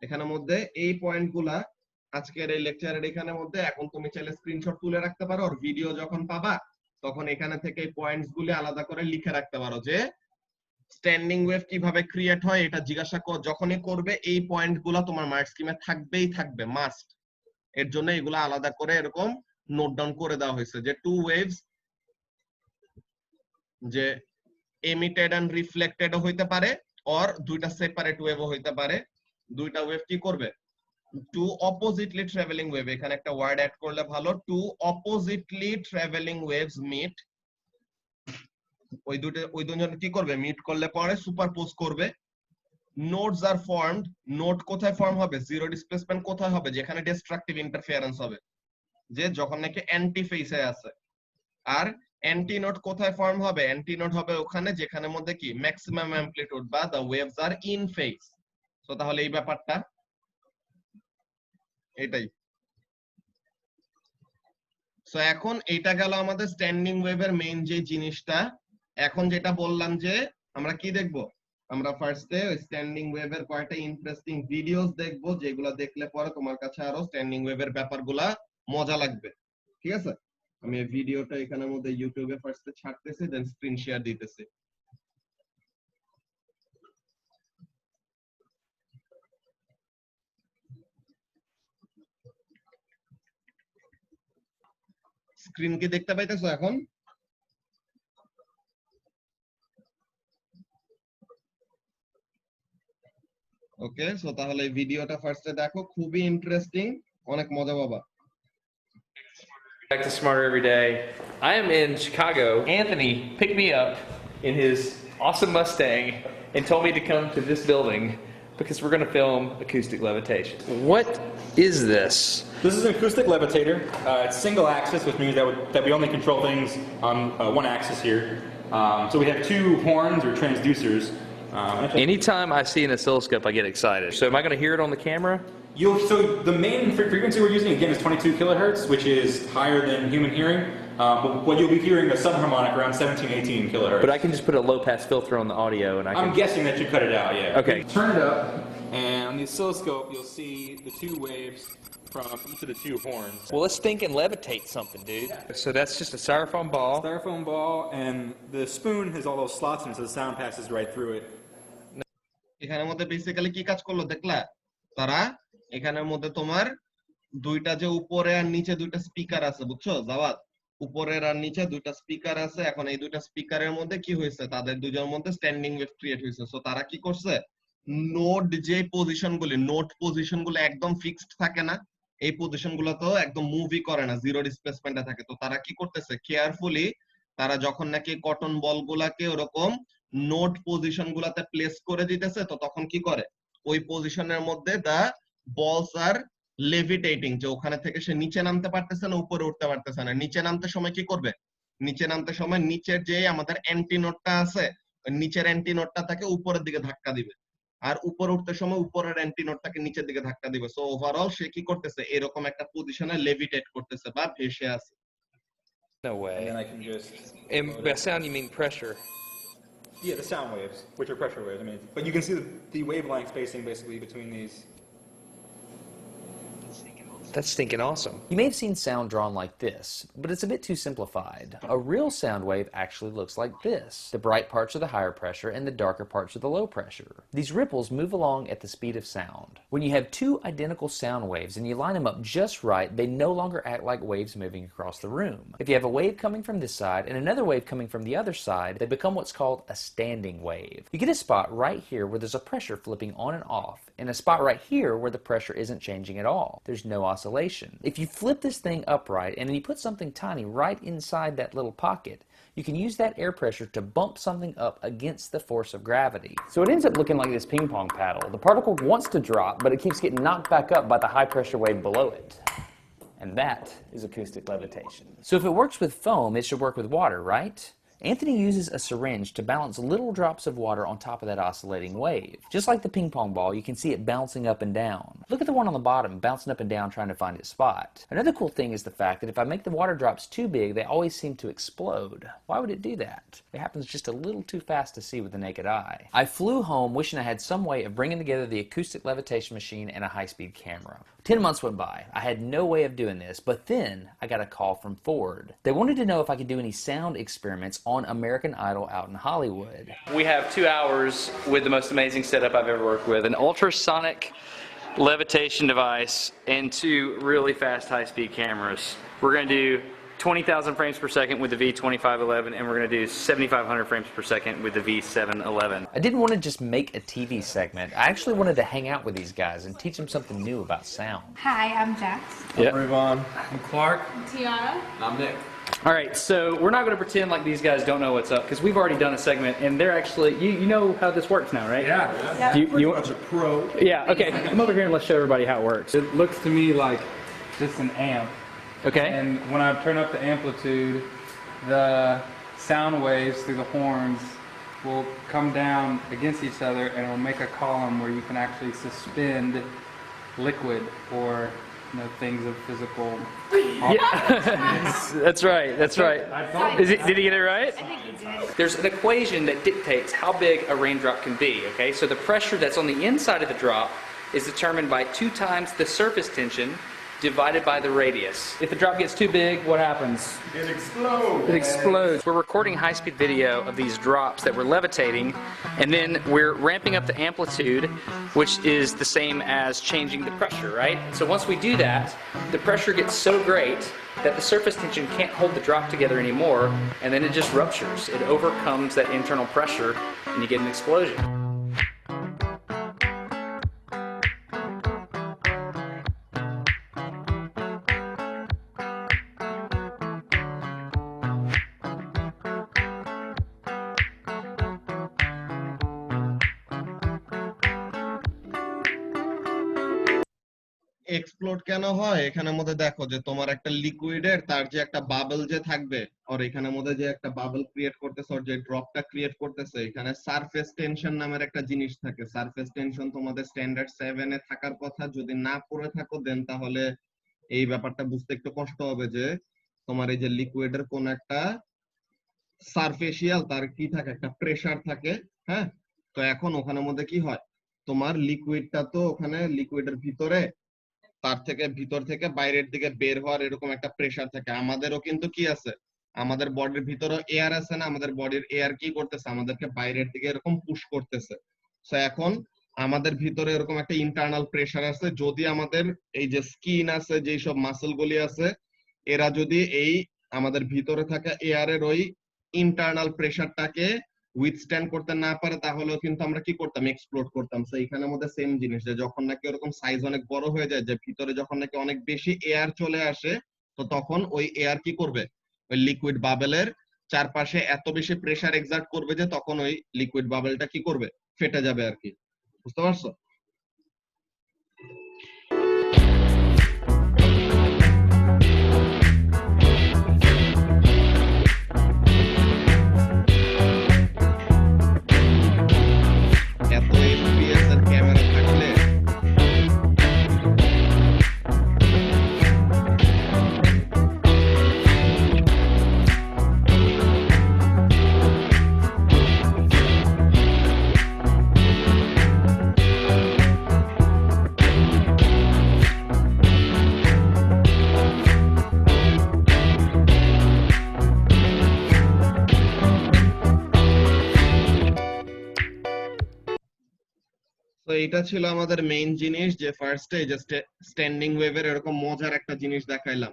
এখানের মধ্যে এই পয়েন্টগুলা আজকের এই লেকচারের এখানের মধ্যে এখন তুমি চাইলে স্ক্রিনশট তুলে রাখতে পারো, আর ভিডিও যখন পাবা তখন এখানে থেকে এই পয়েন্টস গুলি আলাদা করে লিখে রাখতে পারো, যে স্ট্যান্ডিং ওয়েভ কিভাবে ক্রিয়েট হয় এটা জিজ্ঞাসা যখনই করবে এই পয়েন্টগুলো তোমার মার্ক স্কিমে থাকবেই থাকবে, মাস্ট। এর জন্য এগুলো আলাদা করে এরকম নোট ডাউন করে দেওয়া হয়েছে, যে টু ওয়েভস যে এমিটেড এন্ড রিফ্লেক্টেড হইতে পারে, অর দুইটা সেপারেট ওয়েভও হইতে পারে। দুইটা ওয়েভ কি করবে, টু অপোজিটলি ট্রাভেলিং ওয়েভ, এখানে একটা ওয়ার্ড অ্যাড করলে ভালো, টু অপোজিটলি ট্রাভেলিং ওয়েভস মিট। ওই দুজন কি করবে, মিট করলে পরে সুপারপোজ করবে। নোডস আর ফর্মড, নোড কোথায় ফর্ম হবে, জিরো ডিসপ্লেসমেন্ট কোথায় হবে, যেখানে ডিস্ট্রাকটিভ ইন্টারফিয়ারেন্স হবে, যে যখন নাকি অ্যান্টি ফেসে আছে। আর অ্যান্টি নোড কোথায় ফর্ম হবে, অ্যান্টি নোড হবে ওখানে যেখানে মধ্যে কি ম্যাক্সিমাম অ্যামপ্লিটিউড বা the waves are in phase. So তাহলে এই ব্যাপারটা এটাই। সো এখন এইটা গেল আমাদের স্ট্যান্ডিং ওয়েভের মেইন যে জিনিসটা। এখন যেটা বললাম যে আমরা কি দেখব, আমরা ফার্স্টে স্ট্যান্ডিং ওয়েভের কয়েকটা ইন্টারেস্টিং ভিডিওস দেখব, যেগুলো দেখলে পরে তোমার কাছে আরো স্ট্যান্ডিং ওয়েভের ব্যাপারগুলা মজা লাগবে। ঠিক আছে, আমি এই ভিডিওটা এখানের মধ্যে ইউটিউবে ফার্স্টে ছাড়তেছি, দেন স্ক্রিন শেয়ার দিতেছি। স্ক্রিন কি দেখতে পাইতেছো এখন? ওকে, সো তাহলে এই ভিডিওটা ফার্স্টে দেখো, খুবই ইন্টারেস্টিং, অনেক মজা পাবা। Back to Smarter Every Day. I am in Chicago. Anthony picked me up In his awesome Mustang and told me to come to this building because we're going to film acoustic levitation. What is this? This is an acoustic levitator. It's single axis, which means that we only control things on one axis here. So we have two horns or transducers. Anytime I see an oscilloscope, I get excited. So am I going to hear it on the camera? So the main frequency we're using again is 22 kilohertz, which is higher than human hearing. But what you'll be hearing a subharmonic around 17, 18 kilohertz. But I can just put a low pass filter on the audio and I can. I'm guessing that you cut it out, yeah. Okay. Turn it up, and on the oscilloscope you'll see the two waves from each of the two horns. Well, let's think and levitate something, dude. So that's just a styrofoam ball. Styrofoam ball, and the spoon has all those slots in it, so the sound passes right through it. এখানের মধ্যে basically কি কাজ করলো দেখলা, তারা এখানের মধ্যে তোমার দুইটা যে উপরে আর নিচে দুইটা স্পিকার আছে, বুঝছো জাওয়াত, উপরের আর নিচে দুইটা স্পিকার আছে। এখন এই দুইটা স্পিকারের মধ্যে কি হয়েছে, তাদের দুজনের মধ্যে স্ট্যান্ডিং ওয়েভ ক্রিয়েট হয়েছে। সো তারা কি করছে, নোট পজিশন গুলো একদম ফিক্সড থাকে না, এই পজিশন গুলো তো একদম মুভি করে না, জিরো ডিসপ্লেসমেন্টে থাকে। তো তারা কি করতেছে, কেয়ারফুলি তারা যখন নাকি কটন বল গুলাকে ওরকম নোট পজিশন গুলাতে প্লেস করে দিতেছে, তো তখন কি করে, ওই পজিশনের মধ্যে দা বলস আর লেভিটেটিং, যে ওখানে থেকে সে নিচে নামতে পারতেছে না, উপরে উঠতে পারতেছে না। নিচে নামতে সময় কি করবে, নিচে নামতে সময় নিচের যে আমাদের অ্যান্টিনোটটা আছে, নিচের অ্যান্টিনোটটা তাকে উপরের দিকে ধাক্কা দিবে, আর উপরে উঠতে সময় উপরের অ্যান্টিনোটটাকে নিচের দিকে ধাক্কা দিবে। সো ওভারঅল সে কি করতেছে, এরকম একটা পজিশনে লেভিটেট করতেছে বা ভেসে আছে। No And way. then I can just. And by sound, you mean pressure. Yeah, the sound waves, which are pressure waves. I mean, but you can see the wavelength spacing basically between these. That's stinking awesome. You may have seen sound drawn like this, but it's a bit too simplified. A real sound wave actually looks like this. The bright parts are the higher pressure and the darker parts are the low pressure. These ripples move along at the speed of sound. When you have two identical sound waves and you line them up just right, they no longer act like waves moving across the room. If you have a wave coming from this side and another wave coming from the other side, they become what's called a standing wave. You get a spot right here where there's a pressure flipping on and off, and a spot right here where the pressure isn't changing at all. There's no oscillation. If you flip this thing upright and then you put something tiny right inside that little pocket, you can use that air pressure to bump something up against the force of gravity. So it ends up looking like this ping pong paddle. The particle wants to drop, but it keeps getting knocked back up by the high pressure wave below it. And that is acoustic levitation. So if it works with foam, it should work with water, right? Anthony uses a syringe to balance little drops of water on top of that oscillating wave. Just like the ping pong ball, you can see it bouncing up and down. Look at the one on the bottom, bouncing up and down trying to find its spot. Another cool thing is the fact that if I make the water drops too big, they always seem to explode. Why would it do that? It happens just a little too fast to see with the naked eye. I flew home wishing I had some way of bringing together the acoustic levitation machine and a high-speed camera. 10 months went by. I had no way of doing this, but then I got a call from Ford. They wanted to know if I could do any sound experiments on American Idol out in Hollywood. We have 2 hours with the most amazing setup I've ever worked with. An ultrasonic levitation device and 2 really fast high-speed cameras. We're going to do 20,000 frames per second with the V2511, and we're going to do 7,500 frames per second with the V711. I didn't want to just make a TV segment. I actually wanted to hang out with these guys and teach them something new about sound. Hi, I'm Jax. Yep. Rivon. I'm Clark. Tiara. I'm Nick. All right, so we're not going to pretend like these guys don't know what's up, because we've already done a segment, and they're actually, you know how this works now, right? Yeah. You, a pro. yeah, okay. Come over here and let's show everybody how it works. It looks to me like just an amp. Okay. And when I turn up the amplitude, the sound waves through the horns will come down against each other and it'll make a column where you can actually suspend liquid or things of physical. That's right, that's right. Did he get it right? I think you did. There's an equation that dictates how big a raindrop can be, okay? So the pressure that's on the inside of the drop is determined by 2 times the surface tension divided by the radius. If the drop gets too big, what happens? It explodes. It explodes. We're recording high-speed video of these drops that we're levitating, and then we're ramping up the amplitude, which is the same as changing the pressure, right? So once we do that, the pressure gets so great that the surface tension can't hold the drop together anymore, and then it just ruptures. It overcomes that internal pressure, and you get an explosion. Explode কেন হয় এখানের মধ্যে দেখো যে তোমার একটা লিকুইডের তার যে একটা বাবল যে থাকবে, আর এখানের মধ্যে যে একটা বাবল ক্রিয়েট করতেছে, আর যে ড্রপটা ক্রিয়েট করতেছে, এখানে সারফেস টেনশন নামের একটা জিনিস থাকে। সারফেস টেনশন তোমাদের স্ট্যান্ডার্ড 7 এ থাকার কথা, যদি না করে থাকো দেন তাহলে এই ব্যাপারটা বুঝতে একটু কষ্ট হবে যে তোমার এই যে লিকুইডের কোন একটা সারফেসিয়াল তার কি থাকে, একটা প্রেসার থাকে, হ্যাঁ। তো এখন ওখানের মধ্যে কি হয়, তোমার লিকুইডটা তো ওখানে লিকুইডের ভিতরে, তার থেকে ভিতর থেকে বাইরের দিকে বের হওয়ার এরকম একটা প্রেসার থাকে। আমাদেরও কিন্তু কি আছে, আমাদের বডির ভিতরে এয়ার আছে না, আমাদের বডির এয়ার কি করতেছে, আমাদেরকে বাইরের দিকে এরকম পুশ করতেছে। সো এখন আমাদের ভিতরে এরকম একটা ইন্টারনাল প্রেসার আছে। যদি আমাদের এই যে স্কিন আছে, যেই সব মাসল গুলি আছে, এরা যদি এই আমাদের ভিতরে থাকা এয়ারের ওই ইন্টারনাল প্রেসারটাকে উইথস্ট্যান্ড করতে না পারে তাহলেও কিন্তু আমরা কি করতাম, এক্সপ্লোড করতাম। সো এখানের মধ্যে সেম জিনিস, যে যখন নাকি ওরকম সাইজ অনেক বড় হয়ে যায়, যে ভিতরে যখন নাকি অনেক বেশি এয়ার চলে আসে, তো তখন ওই এয়ার কি করবে, ওই লিকুইড বাবেলের চারপাশে এত বেশি প্রেসার এক্সার্ট করবে যে তখন ওই লিকুইড বাবেলটা কি করবে, ফেটে যাবে আর কি। বুঝতে পারছো? এত এফপিএস এর ক্যামেরা থাকলে তো এটা ছিল আমাদের মেইন জিনিস, যে ফার্স্টে যে স্ট্যান্ডিং ওয়েভের এরকম মজার একটা জিনিস দেখাইলাম।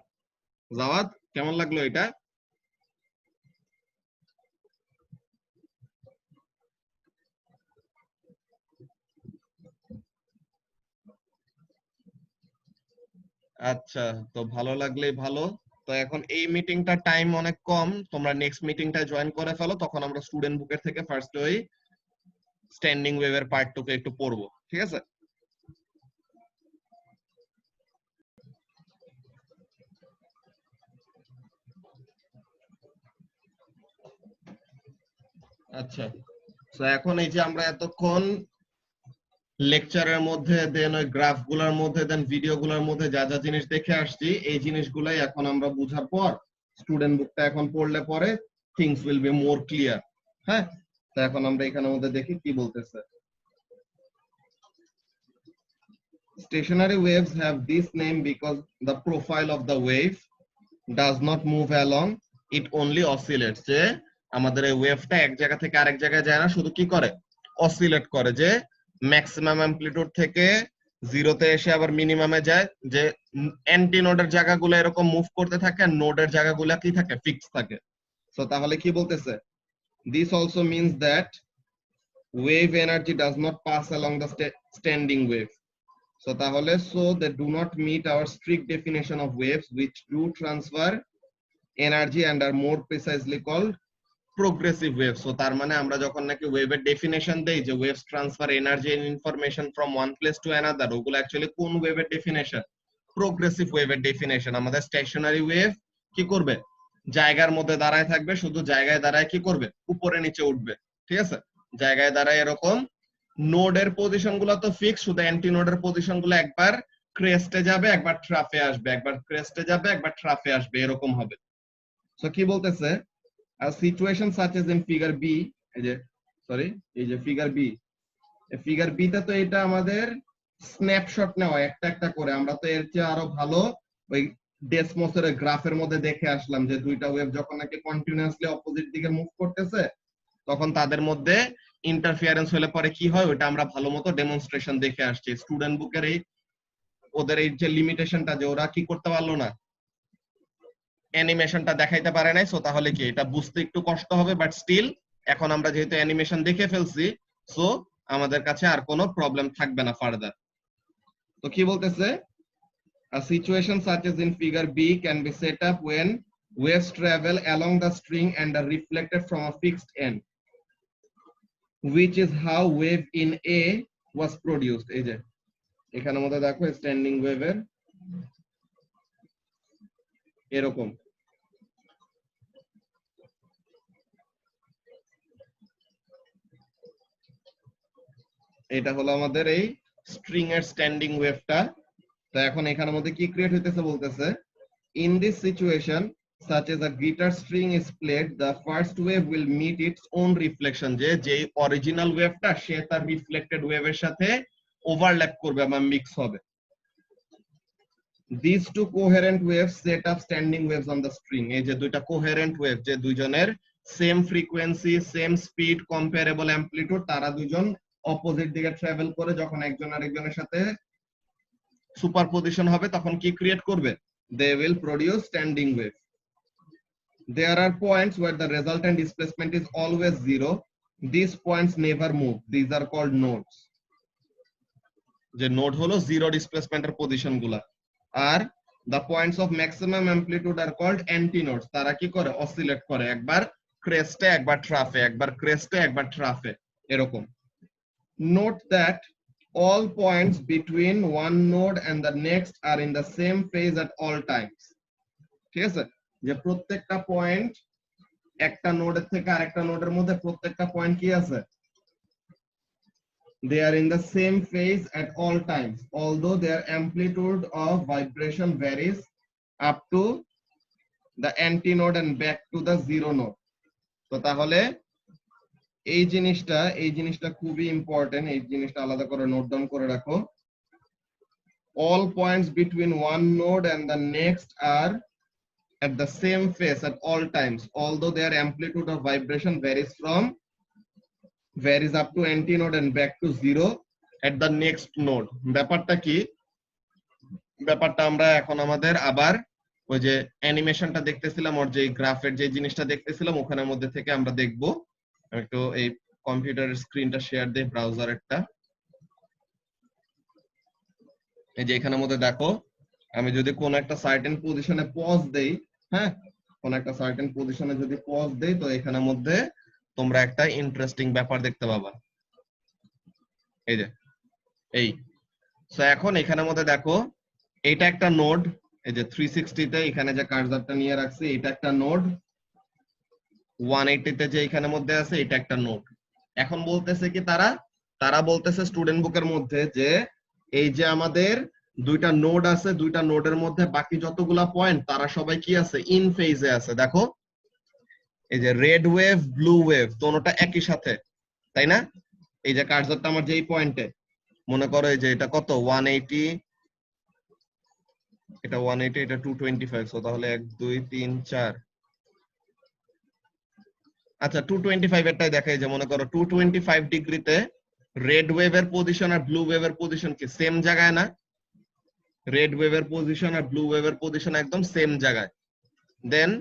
জাওয়াদ, কেমন লাগলো এটা? আচ্ছা, তো ভালো লাগলেই ভালো। তো এখন এই মিটিংটা টাইম অনেক কম, তোমরা নেক্সট মিটিংটা জয়েন করে ফেলো, তখন আমরা স্টুডেন্ট বুকের থেকে ফার্স্ট ওই স্ট্যান্ডিং ওয়েভের পার্টটুকু একটু পড়বো, ঠিক আছে? আচ্ছা, তো এখন এই যে আমরা এতক্ষণ লেকচারের মধ্যে দেন ওই গ্রাফগুলোর মধ্যে দেন ভিডিওগুলোর মধ্যে যা যা জিনিস দেখে আসছি, এই জিনিসগুলাই এখন আমরা বুঝার পর স্টুডেন্ট বুকটা এখন পড়লে পরে things will be more clear. হ্যাঁ, তো এখন আমরা এখানের মধ্যে দেখি কি বলতেছে। Stationary waves have this name because the profile of the wave does not move along, it only oscillates। যে আমাদের এই ওয়েভটা এক জায়গা থেকে আরেক জায়গায় যায় না, শুধু কি করে, অসিলেট করে। যে ম্যাক্সিমাম অ্যামপ্লিটিউড থেকে জিরোতে এসে আবার মিনিমামে যায়, যে অ্যান্টি নোডের জায়গাগুলো এরকম মুভ করতে থাকে আর নোডের জায়গাগুলো কি থাকে, ফিক্স থাকে। সো তাহলে কি বলতেছে, this also means that wave energy does not pass along the standing wave। So তাহলে so they do not meet our strict definition of waves which do transfer energy and are more precisely called progressive waves। So তার মানে আমরা যখন নাকি ওয়েভের definition দেই যে waves transfer energy and information from one place to another, ওগুলো actually কোন ওয়েভের ডেফিনেশন, প্রোগ্রেসিভ ওয়েভের ডেফিনেশন। আমাদের স্টেশনারি ওয়েভ কি করবে, জায়গার মধ্যে দাঁড়ায় থাকবে, শুধু জায়গায় দাঁড়ায় কি করবে, উপরে নিচে উঠবে, ঠিক আছে? জায়গায় দাঁড়ায় এরকম, নোডের পজিশন গুলো তো ফিক্স, শুধু অ্যান্টি নোডের পজিশন গুলো একবার ক্রেস্টে যাবে, একবার ট্রাফে আসবে, একবার ক্রেস্টে যাবে, একবার ট্রাফে আসবে, এরকম হবে। সো কি বলতেছে, a situation such as in figure B, এই যে ফিগার বি, ফিগার বি তে তো এটা আমাদের স্ন্যাপশট নেওয়া একটা একটা করে। আমরা তো এর চেয়ে আরো ভালো ওই ডেসমসের গ্রাফের মধ্যে দেখে আসলাম যে দুইটা ওয়েভ যখন নাকি কন্টিনিউয়াসলি অপোজিট দিকে মুভ করতেছে, তখন তাদের মধ্যে ইন্টারফিয়ারেন্স হলে পরে কি হয়, ওটা আমরা ভালো মতো ডেমনস্ট্রেশন দেখে আসছি। স্টুডেন্ট বুকের এই ওদের এই যে লিমিটেশনটা, যে ওরা কি করতে পারলো না, অ্যানিমেশনটা দেখাইতে পারে নাই। সো তাহলে কি এটা বুঝতে একটু কষ্ট হবে, বাট স্টিল এখন আমরা যেহেতু অ্যানিমেশন দেখে ফেলছি, সো আমাদের কাছে আর কোনো প্রবলেম থাকবে না ফার্দার। তো কি বলতেছে, a situation such as in figure B can be set up when waves travel along the string and are reflected from a fixed end, which is how wave in A was produced। এই যে এখানের মধ্যে দেখো standing ওয়েভের এরকম, এটা হলো আমাদের এই স্ট্রিং এর স্ট্যান্ডিং ওয়েভটা। তো এখন এখানের মধ্যে কি ক্রিয়েট হইতেছে, বলতেছে in this situation such as a guitar string is played, the first wave will meet its own reflection। যে অরিজিনাল ওয়েভটা সে তার রিফ্লেক্টেড ওয়েভের সাথে ওভারল্যাপ করবে বা মিক্স হবে। These two coherent waves set up standing waves on the string। এই যে দুইটা কোহেরেন্ট ওয়েভ, যে দুইজনের same frequency, same speed, comparable amplitude, তারা দুইজন অপোজিট দিকে ট্রাভেল করে যখন একজন আরেকজনের সাথে সুপারপজিশন হবে, তখন কি ক্রিয়েট করবে, they will produce standing wave। There are points where the resultant displacement is always zero, these points never move. These are called nodes. যে নোড হলো জিরো ডিসপ্লেসমেন্টের পজিশন গুলা। আর the points of maximum amplitude are called antinodes. তারা কি করে oscillate করে, একবার ক্রেস্টে একবার ট্রাফে, একবার ক্রেস্টে একবার ট্রাফে এরকম। Note that all points between one node and the next are in the same phase at all times. ঠিক আছে, যে প্রত্যেকটা পয়েন্ট একটা নোডের থেকে আরেকটা নোডের মধ্যে প্রত্যেকটা পয়েন্ট কি আছে, they are in the same phase at all times, although their amplitude of vibration varies up to the antinode and back to the zero node. তো তাহলে এই জিনিসটা খুবই ইম্পর্টেন্ট, এই জিনিসটা আলাদা করে নোট ডাউন করে রাখো। all points between one node and the next are at the same phase at all times, although their amplitude of vibration varies up to antinode and back to zero at the next node. ব্যাপারটা কি, ব্যাপারটা আমরা এখন আমাদের আবার ওই যে অ্যানিমেশনটা দেখতেছিলাম, ওর যে গ্রাফের যে জিনিসটা দেখতেছিলাম ওখানের মধ্যে থেকে আমরা দেখব। একটু এই কম্পিউটারের স্ক্রিনটা শেয়ার দেই, ব্রাউজারেরটা। এই যে এখানের মধ্যে দেখো, আমি যদি কোন একটা সার্টেন পজিশনে পজ দেই, হ্যাঁ কোন একটা সার্টেন পজিশনে যদি পজ দেই, তো এখানের মধ্যে তোমরা একটা ইন্টারেস্টিং ব্যাপার দেখতে পাবা। এই যে এই সো এখন এখানের মধ্যে দেখো, এটা একটা নোড, এই যে 360 তে এখানে যে কার্সারটা নিয়ে রাখছি এটা একটা নোড, 180 তে যে এখানের মধ্যে আছে এটা একটা নোড। এখন বলতেছে কি তারা বলতেছে স্টুডেন্ট বুকের মধ্যে যে এই যে আমাদের দুইটা নোড আছে, দুইটা নোডের মধ্যে বাকি যতগুলা পয়েন্ট তারা সবাই কি আছে, ইন ফেজে আছে। দেখো এই যে রেড ওয়েভ ব্লু ওয়েভ দোনোটা একই সাথে, তাই না? এই যে কার্সারটা আমার যেই পয়েন্টে, মনে করো এই যে এটা কত 180, এটা 180, এটা 225, সো তাহলে 1 2 3 4, আচ্ছা 225 এরটাই দেখাই, যে মনে করো 225 ডিগ্রিতে রেড ওয়েভের পজিশন আর ব্লু ওয়েভের পজিশন কি সেম জায়গায় না? রেড ওয়েভের পজিশন আর ব্লু ওয়েভের পজিশন একদম সেম জায়গায়। দেন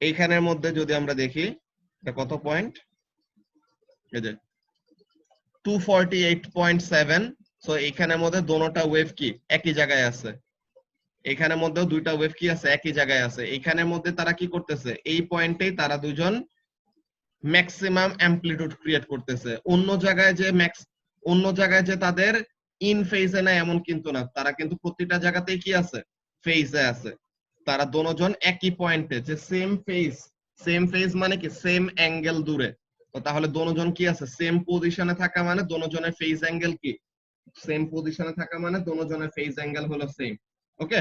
এইখানের মধ্যে যদি আমরা দেখি এটা কত পয়েন্ট, এই যে 248.7, সো এইখানের মধ্যে দোনোটা ওয়েভ কি একই জায়গায় আছে, এখানের মধ্যেও দুইটা ওয়েভ কি আছে একই জায়গায় আছে। এইখানের মধ্যে তারা কি করতেছে, এই পয়েন্টেই তারা দুজন ম্যাক্সিমাম অ্যামপ্লিটিউড ক্রিয়েট করতেছে। অন্য জায়গায় যে তাদের ইন ফেজে না এমন কিন্তু না, তারা কিন্তু প্রতিটা জায়গাতেই কি আছে, ফেজে আছে। তারা দুজন একই পয়েন্টে, যে সেম ফেজ মানে কি সেম অ্যাঙ্গেল দূরে, তো তাহলে দুজন কি আছে সেম পজিশনে থাকা মানে দুজনের ফেজ অ্যাঙ্গেল কি সেম পজিশনে থাকা মানে দুজনের ফেজ অ্যাঙ্গেল হলো সেম। ওকে,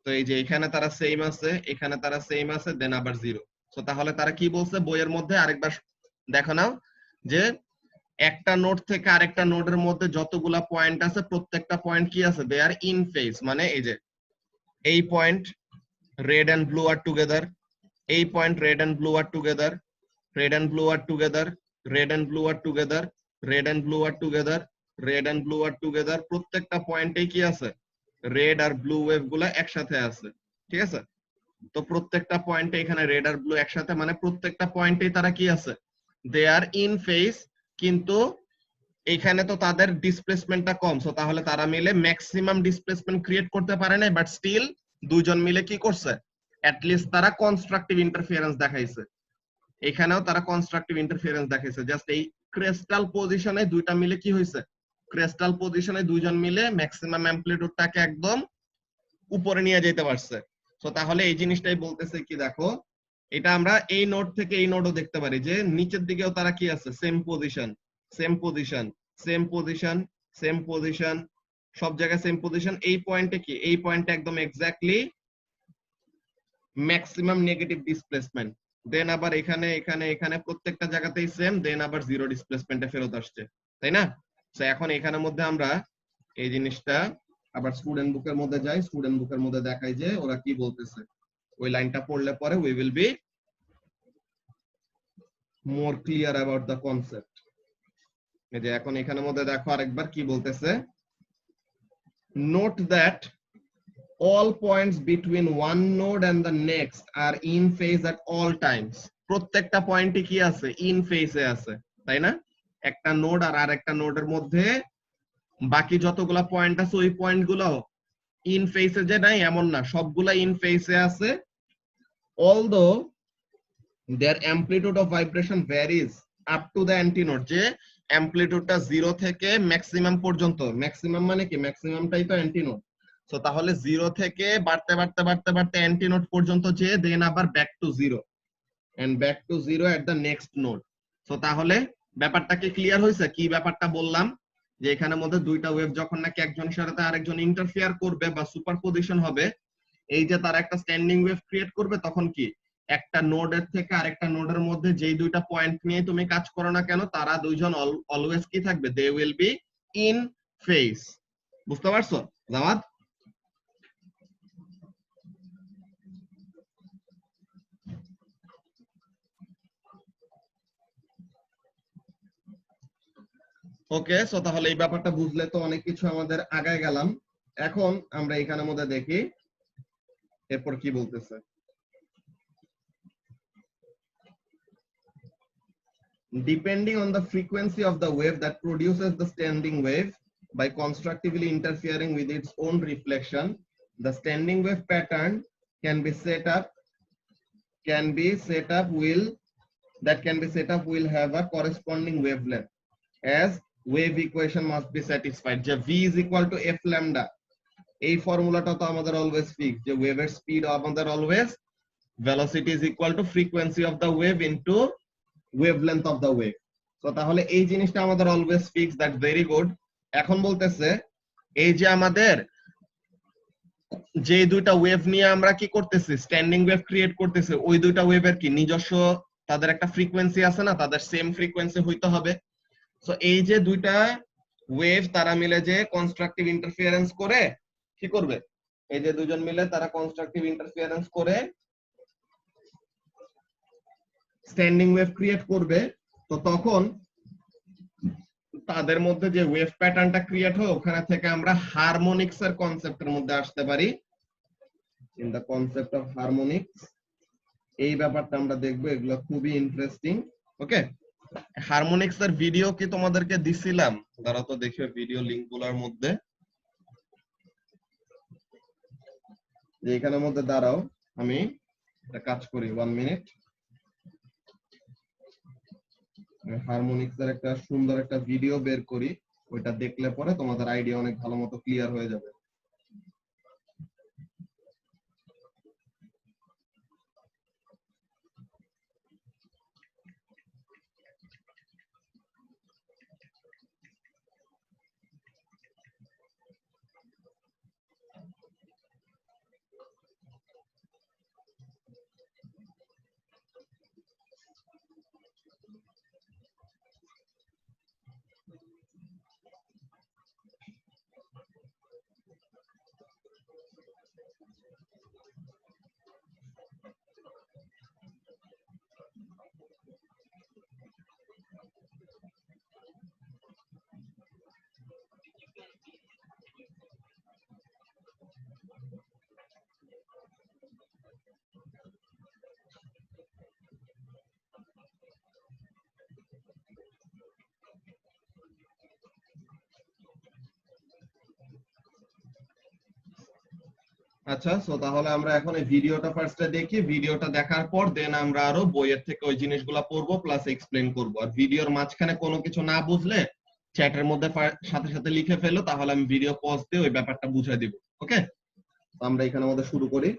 তো এই যে এখানে তারা সেম আছে, এখানে তারা সেম আছে, দেন আবার জিরো। তো তাহলে তারা কি বলছে বইয়ের মধ্যে, আরেকবার দেখো নাও, যে একটা নোড থেকে আরেকটা নোডের মধ্যে যতগুলা পয়েন্ট আছে প্রত্যেকটা পয়েন্ট কি আছে, দে আর ইন ফেজ। মানে এই যে এই point red and blue are together, এই point red and blue are together, red and blue are together, red and blue are together, red and blue are together, red and blue are together. প্রত্যেকটা পয়েন্টেই কি আছে, red আর blue wave গুলা একসাথে আছে। ঠিক আছে, তো প্রত্যেকটা পয়েন্টে এখানে রেড আর ব্লু একসাথে, মানে প্রত্যেকটা পয়েন্টেই তারা কি আছে, দে আর ইন ফেজ। কিন্তু এখানে তো তাদের ডিসপ্লেসমেন্টটা কম, সো তাহলে তারা মিলে ম্যাক্সিমাম ডিসপ্লেসমেন্ট ক্রিয়েট করতে পারে না, বাট স্টিল দুইজন মিলে কি করছে, অ্যাট লিস্ট তারা কনস্ট্রাকটিভ ইন্টারফিয়ারেন্স দেখাইছে। এখানেও তারা কনস্ট্রাকটিভ ইন্টারফিয়ারেন্স দেখাইছে, জাস্ট এই ক্রিস্টাল পজিশনে দুইটা মিলে কি হয়েছে, ক্রিস্টাল পজিশনে দুইজন মিলে ম্যাক্সিমাম অ্যামপ্লিটিউডটাকে একদম উপরে নিয়ে যেতে পারছে। সো তাহলে এই জিনিসটাই বলতেছে কি, দেখো এটা আমরা এই নোড থেকে এই নোডও দেখতে পারি, যে নিচের দিকেও তারা কি আছে, same position same position same position same position, সব জায়গায় সেম পজিশন। এই পয়েন্টে কি, এই পয়েন্টে একদম এক্স্যাক্টলি ম্যাক্সিমাম নেগেটিভ ডিসপ্লেসমেন্ট। দেন আবার এখানে এখানে এখানে প্রত্যেকটা জায়গাতেই সেম, দেন আবার জিরো ডিসপ্লেসমেন্টে ফেরত আসছে, তাই না? তো এখন এখানের মধ্যে আমরা এই জিনিসটা আবার স্টুডেন্ট বুকের মধ্যে যাই, স্টুডেন্ট বুকের মধ্যে দেখাই যে ওরা কি বলতেছে। ওই লাইনটা পড়লে পরে we will be more clear about the concept. এই যে এখন এখানের মধ্যে দেখো আরেকবার কি বলতেছে, note that all points between one node and the next are in phase at all times. প্রত্যেকটা পয়েন্টে কি আছে, ইন ফেসে আছে, তাই না? একটা নোড আর আরেকটা নোডের মধ্যে বাকি যতগুলা পয়েন্ট আছে ওই পয়েন্টগুলো ইন ফেসে যে নাই এমন না, সবগুলা ইন ফেসে আছে। Although their amplitude of vibration varies up to the antinode, যে অ্যামপ্লিটিউডটা 0 থেকে ম্যাক্সিমাম পর্যন্ত, ম্যাক্সিমাম মানে কি, ম্যাক্সিমামটাই তো অ্যান্টিনোড। সো তাহলে 0 থেকে বাড়তে বাড়তে বাড়তে বাড়তে অ্যান্টিনোড পর্যন্ত যে দেন আবার back to 0 and back to 0 at the next node. So তাহলে ব্যাপারটা কি ক্লিয়ার হয়েছে? কি ব্যাপারটা বললাম, যে এখানের মধ্যে দুইটা ওয়েভ যখন নাকি একজনের সাথে আরেকজন ইন্টারফেয়ার করবে বা সুপারপজিশন হবে, এই যে তারা একটা স্ট্যান্ডিং ওয়েভ ক্রিয়েট করবে, তখন কি একটা নোডের থেকে আরেকটা নোডের মধ্যে যেই দুইটা পয়েন্ট নিয়ে তুমি কাজ করো না কেন, তারা দুইজন অলওয়েজ কি থাকবে, they will be in phase. বুঝতে পারছো জামাত? ওকে, সো তাহলে এই ব্যাপারটা বুঝলে তো অনেক কিছু আমাদের আগায় গেলাম। এখন আমরা এখানের মধ্যে দেখি এরপর কি বলতেছে। Depending on the frequency of the wave that produces the standing wave by constructively interfering with its own reflection, the standing wave pattern can be set up will have a corresponding wavelength, as wave equation must be satisfied, যে v is equal to f lambda, এই ফর্মুলাটা তো আমাদের always fix, যে ওয়েভের speed আমাদের always velocity is equal to frequency of the wave into wavelength of the wave. তো তাহলে এই জিনিসটা আমাদের always fix, that very good. এখন বলতেছে এই যে আমাদের যে দুইটা ওয়েভ নিয়ে আমরা কি করতেছি, স্ট্যান্ডিং ওয়েভ ক্রিয়েট করতেছে, ওই দুইটা ওয়েভের কি নিজস্ব তাদের একটা ফ্রিকোয়েন্সি আছে না, তাদের সেম ফ্রিকোয়েন্সি হইতে হবে। সো এই যে দুইটা ওয়েভ তারা মিলে যে কনস্ট্রাকটিভ ইন্টারফিয়ারেন্স করে কি করবে, এই যে দুজন মিলে তারা কনস্ট্রাকটিভ ইন্টারফিয়ারেন্স করে স্ট্যান্ডিং ওয়েভ ক্রিয়েট করবে। তো তখন তাদের মধ্যে যে ওয়েভ প্যাটার্নটা ক্রিয়েট হয়, ওখানে থেকে আমরা হারমোনিক্স এর কনসেপ্টের মধ্যে আসতে পারি, in the concept of harmonics. এই ব্যাপারটা আমরা দেখবো, এগুলো খুবই ইন্টারেস্টিং। ওকে, হারমোনিক্স এর ভিডিও কি তোমাদেরকে দিছিলাম? দাঁড়াও তো দেখো ভিডিও লিংক গুলোর মধ্যে, যে এখানের মধ্যে দাঁড়াও আমি একটা কাজ করি, 1 মিনিট। হারমোনিক্স এর একটা সুন্দর একটা ভিডিও বের করি, ওইটা দেখলে পরে তোমাদের আইডিয়া অনেক ভালো মতো ক্লিয়ার হয়ে যাবে। আচ্ছা, সো তাহলে আমরা এখন এই ভিডিওটা ফার্স্টে দেখি, ভিডিওটা দেখার পর দেন আমরা আরো বইয়ের থেকে ওই জিনিসগুলো পড়বো প্লাস এক্সপ্লেইন করবো। আর ভিডিওর মাঝখানে কোনো কিছু না বুঝলে চ্যাটের মধ্যে সাথে সাথে লিখে ফেলো, তাহলে আমি ভিডিও পজ দিয়ে ওই ব্যাপারটা বুঝিয়ে দিব। ওকে, তো আমরা এখানে আমাদের শুরু করি।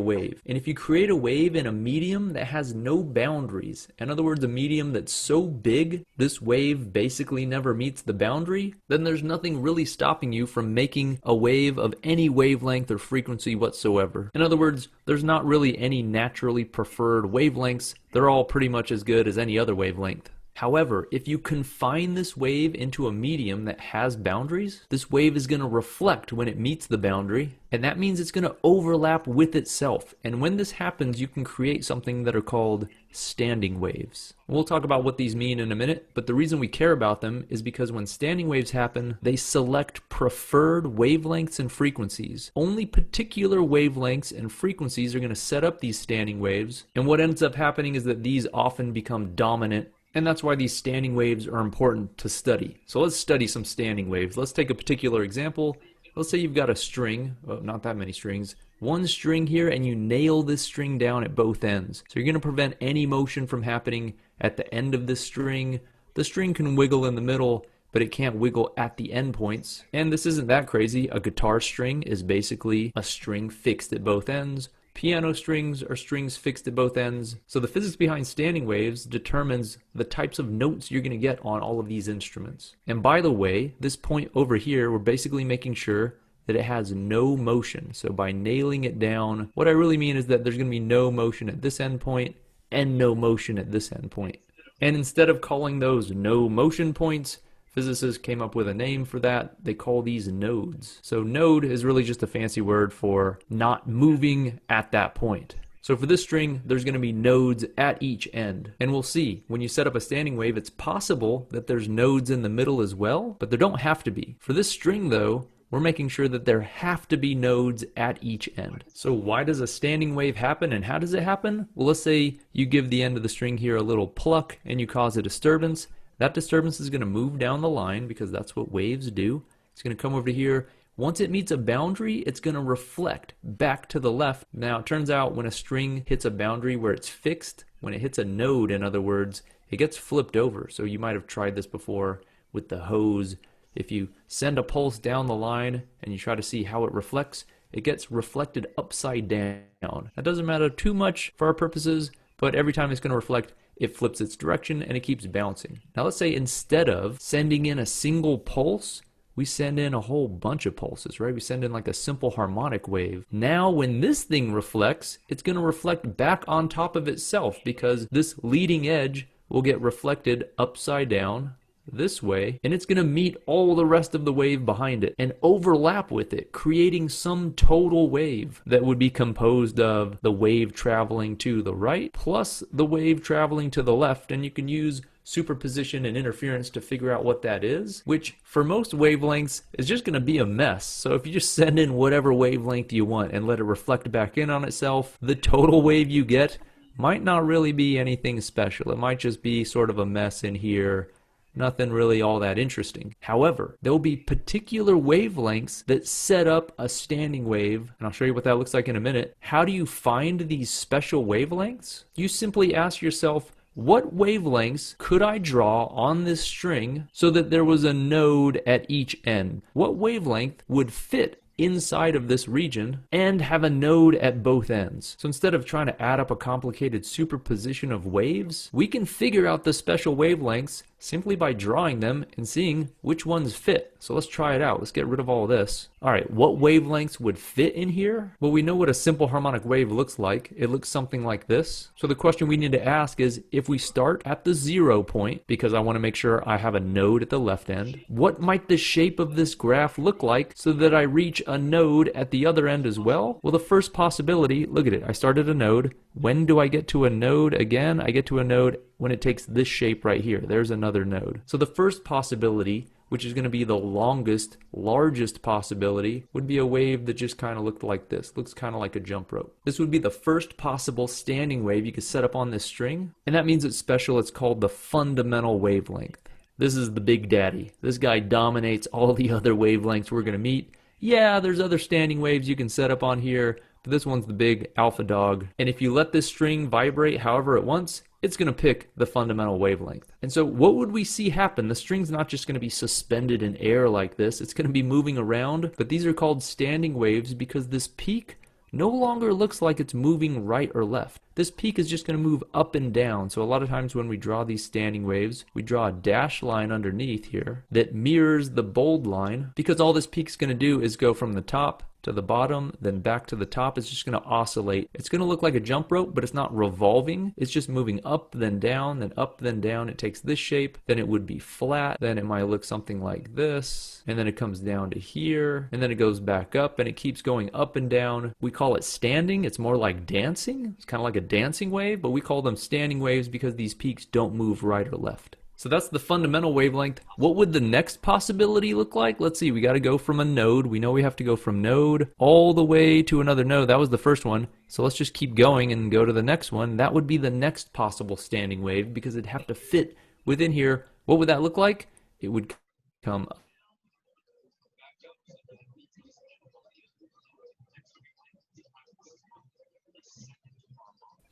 A wave. And if you create a wave in a medium that has no boundaries, in other words, a medium that's so big this wave basically never meets the boundary, then there's nothing really stopping you from making a wave of any wavelength or frequency whatsoever. In other words, there's not really any naturally preferred wavelengths. They're all pretty much as good as any other wavelength. However, if you confine this wave into a medium that has boundaries, this wave is going to reflect when it meets the boundary, and that means it's going to overlap with itself. And when this happens, you can create something that are called standing waves. We'll talk about what these mean in a minute, but the reason we care about them is because when standing waves happen, they select preferred wavelengths and frequencies. Only particular wavelengths and frequencies are going to set up these standing waves, and what ends up happening is that these often become dominant. And that's why these standing waves are important to study. So let's study some standing waves. Let's take a particular example. Let's say you've got a string, well, not that many strings, one string here, and you nail this string down at both ends. So you're going to prevent any motion from happening at the end of this string. The string can wiggle in the middle, but it can't wiggle at the end points. And this isn't that crazy. A guitar string is basically a string fixed at both ends. Piano strings are strings fixed at both ends. So the physics behind standing waves determines the types of notes you're going to get on all of these instruments. And by the way, this point over here, we're basically making sure that it has no motion. So by nailing it down, what I really mean is that there's going to be no motion at this end point and no motion at this end point. And instead of calling those no motion points, physicists came up with a name for that. They call these nodes. So node is really just a fancy word for not moving at that point. So for this string, there's going to be nodes at each end. And we'll see, when you set up a standing wave, it's possible that there's nodes in the middle as well, but there don't have to be. For this string though, we're making sure that there have to be nodes at each end. So why does a standing wave happen and how does it happen? Well, let's say you give the end of the string here a little pluck and you cause a disturbance. That disturbance is going to move down the line because that's what waves do. It's going to come over to here. Once it meets a boundary, it's going to reflect back to the left. Now, it turns out when a string hits a boundary where it's fixed, when it hits a node, in other words, it gets flipped over. So you might have tried this before with the hose. If you send a pulse down the line and you try to see how it reflects, it gets reflected upside down. That doesn't matter too much for our purposes, but every time it's going to reflect, it flips its direction and it keeps bouncing. Now let's say instead of sending in a single pulse, we send in a whole bunch of pulses, right? We send in like a simple harmonic wave. Now when this thing reflects, it's going to reflect back on top of itself because this leading edge will get reflected upside down this way, and it's going to meet all the rest of the wave behind it and overlap with it, creating some total wave that would be composed of the wave traveling to the right plus the wave traveling to the left. And you can use superposition and interference to figure out what that is, which for most wavelengths is just going to be a mess. So if you just send in whatever wavelength you want and let it reflect back in on itself, the total wave you get might not really be anything special. It might just be sort of a mess in here. Nothing really all that interesting. However, there'll be particular wavelengths that set up a standing wave, and I'll show you what that looks like in a minute. How do you find these special wavelengths? You simply ask yourself, what wavelengths could I draw on this string so that there was a node at each end? What wavelength would fit inside of this region and have a node at both ends? So instead of trying to add up a complicated superposition of waves, we can figure out the special wavelengths simply by drawing them and seeing which ones fit. So let's try it out. Let's get rid of all of this. All right, what wavelengths would fit in here? Well, we know what a simple harmonic wave looks like. It looks something like this. So the question we need to ask is, if we start at the 0 point, because I want to make sure I have a node at the left end, what might the shape of this graph look like so that I reach a node at the other end as well? Well, the first possibility, look at it, I started a node. When do I get to a node again? I get to a node when it takes this shape right here. There's another node. So the first possibility, which is going to be the longest, largest possibility, would be a wave that just kind of looked like this. Looks kind of like a jump rope. This would be the first possible standing wave you could set up on this string, and that means it's special. It's called the fundamental wavelength. This is the big daddy. This guy dominates all the other wavelengths we're going to meet. Yeah, there's other standing waves you can set up on here, but this one's the big alpha dog. And if you let this string vibrate however it wants, it's going to pick the fundamental wavelength. And so what would we see happen? The string's not just going to be suspended in air like this. It's going to be moving around, but these are called standing waves because this peak no longer looks like it's moving right or left. this peak is just going to move up and down. So a lot of times when we draw these standing waves, we draw a dashed line underneath here that mirrors the bold line, because all this peak is going to do is go from the top to the bottom, then back to the top. It's just going to oscillate. It's going to look like a jump rope, but it's not revolving. It's just moving up, then down, then up, then down. It takes this shape, then it would be flat, then it might look something like this, and then it comes down to here, and then it goes back up, and it keeps going up and down. We call it standing. It's more like dancing. It's kind of like a dancing wave, but we call them standing waves because these peaks don't move right or left. So that's the fundamental wavelength. What would the next possibility look like? Let's see, we got to go from a node. We know we have to go from node all the way to another node. That was the first one. So let's just keep going and go to the next one. That would be the next possible standing wave because it'd have to fit within here. What would that look like? It would come up.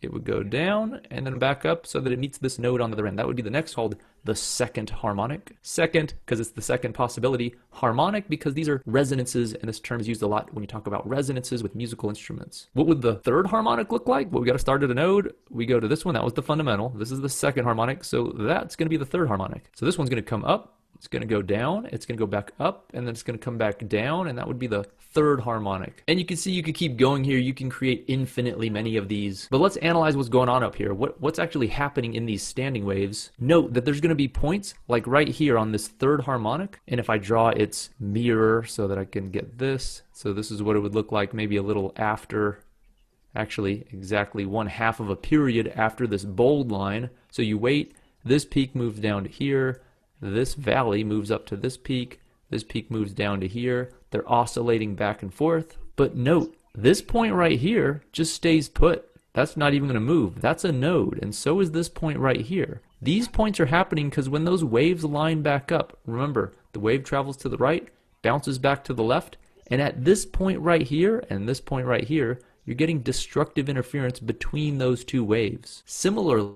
It would go down and then back up so that it meets this node on the other end. That would be the next, called the second harmonic. Second, because it's the second possibility. Harmonic, because these are resonances, and this term is used a lot when you talk about resonances with musical instruments. What would the third harmonic look like? Well, we got to start at a node. We go to this one. That was the fundamental. This is the second harmonic, so that's going to be the third harmonic. So this one's going to come up. It's going to go down, it's going to go back up, and then it's going to come back down, and that would be the third harmonic. And you can see you could keep going here. You can create infinitely many of these. But let's analyze what's going on up here. What's actually happening in these standing waves? Note that there's going to be points like right here on this third harmonic, and if I draw its mirror so that I can get this, so this is what it would look like maybe a little after, actually exactly 1/2 of a period after this bold line. So you wait, this peak moves down to here, this valley moves up to this peak moves down to here. They're oscillating back and forth. But note, this point right here just stays put. That's not even going to move. That's a node, and so is this point right here. These points are happening because when those waves line back up, remember, the wave travels to the right, bounces back to the left, and at this point right here and this point right here, you're getting destructive interference between those two waves. Similarly,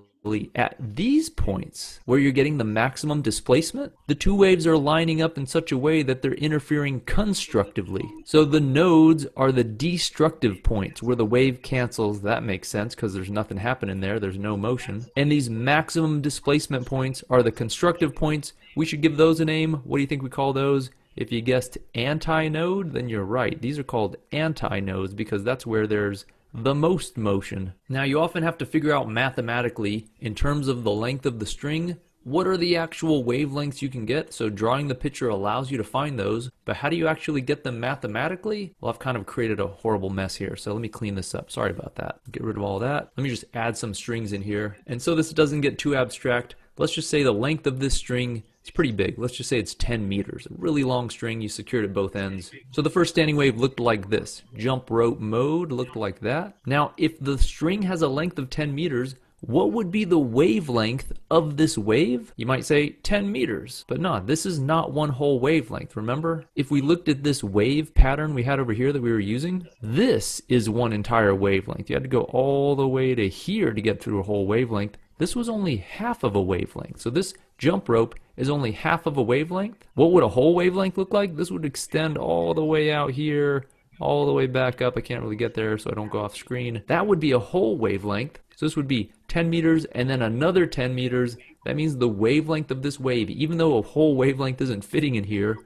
at these points where you're getting the maximum displacement, the two waves are lining up in such a way that they're interfering constructively. So the nodes are the destructive points where the wave cancels. That makes sense because there's nothing happening there. There's no motion. And these maximum displacement points are the constructive points. We should give those a name. What do you think we call those? If you guessed anti-node, then you're right. These are called anti-nodes because that's where there's the most motion. Now you often have to figure out mathematically, in terms of the length of the string, what are the actual wavelengths you can get. So drawing the picture allows you to find those, but how do you actually get them mathematically? Well, I've kind of created a horrible mess here, so let me clean this up. Sorry about that. Get rid of all that. Let me just add some strings in here. And so this doesn't get too abstract, let's just say the length of this string is pretty big. Let's just say it's 10 meters. A really long string, you secured at both ends. So the first standing wave looked like this. Jump rope mode looked like that. Now, if the string has a length of 10 meters, what would be the wavelength of this wave? You might say 10 meters, but no, this is not one whole wavelength. Remember, if we looked at this wave pattern we had over here that we were using, this is one entire wavelength. You had to go all the way to here to get through a whole wavelength. This was only half of a wavelength. So this jump rope is only half of a wavelength. What would a whole wavelength look like? This would extend all the way out here, all the way back up. I can't really get there so I don't go off screen. That would be a whole wavelength. So this would be 10 meters and then another 10 meters. That means the wavelength of this wave, even though a whole wavelength isn't fitting in here,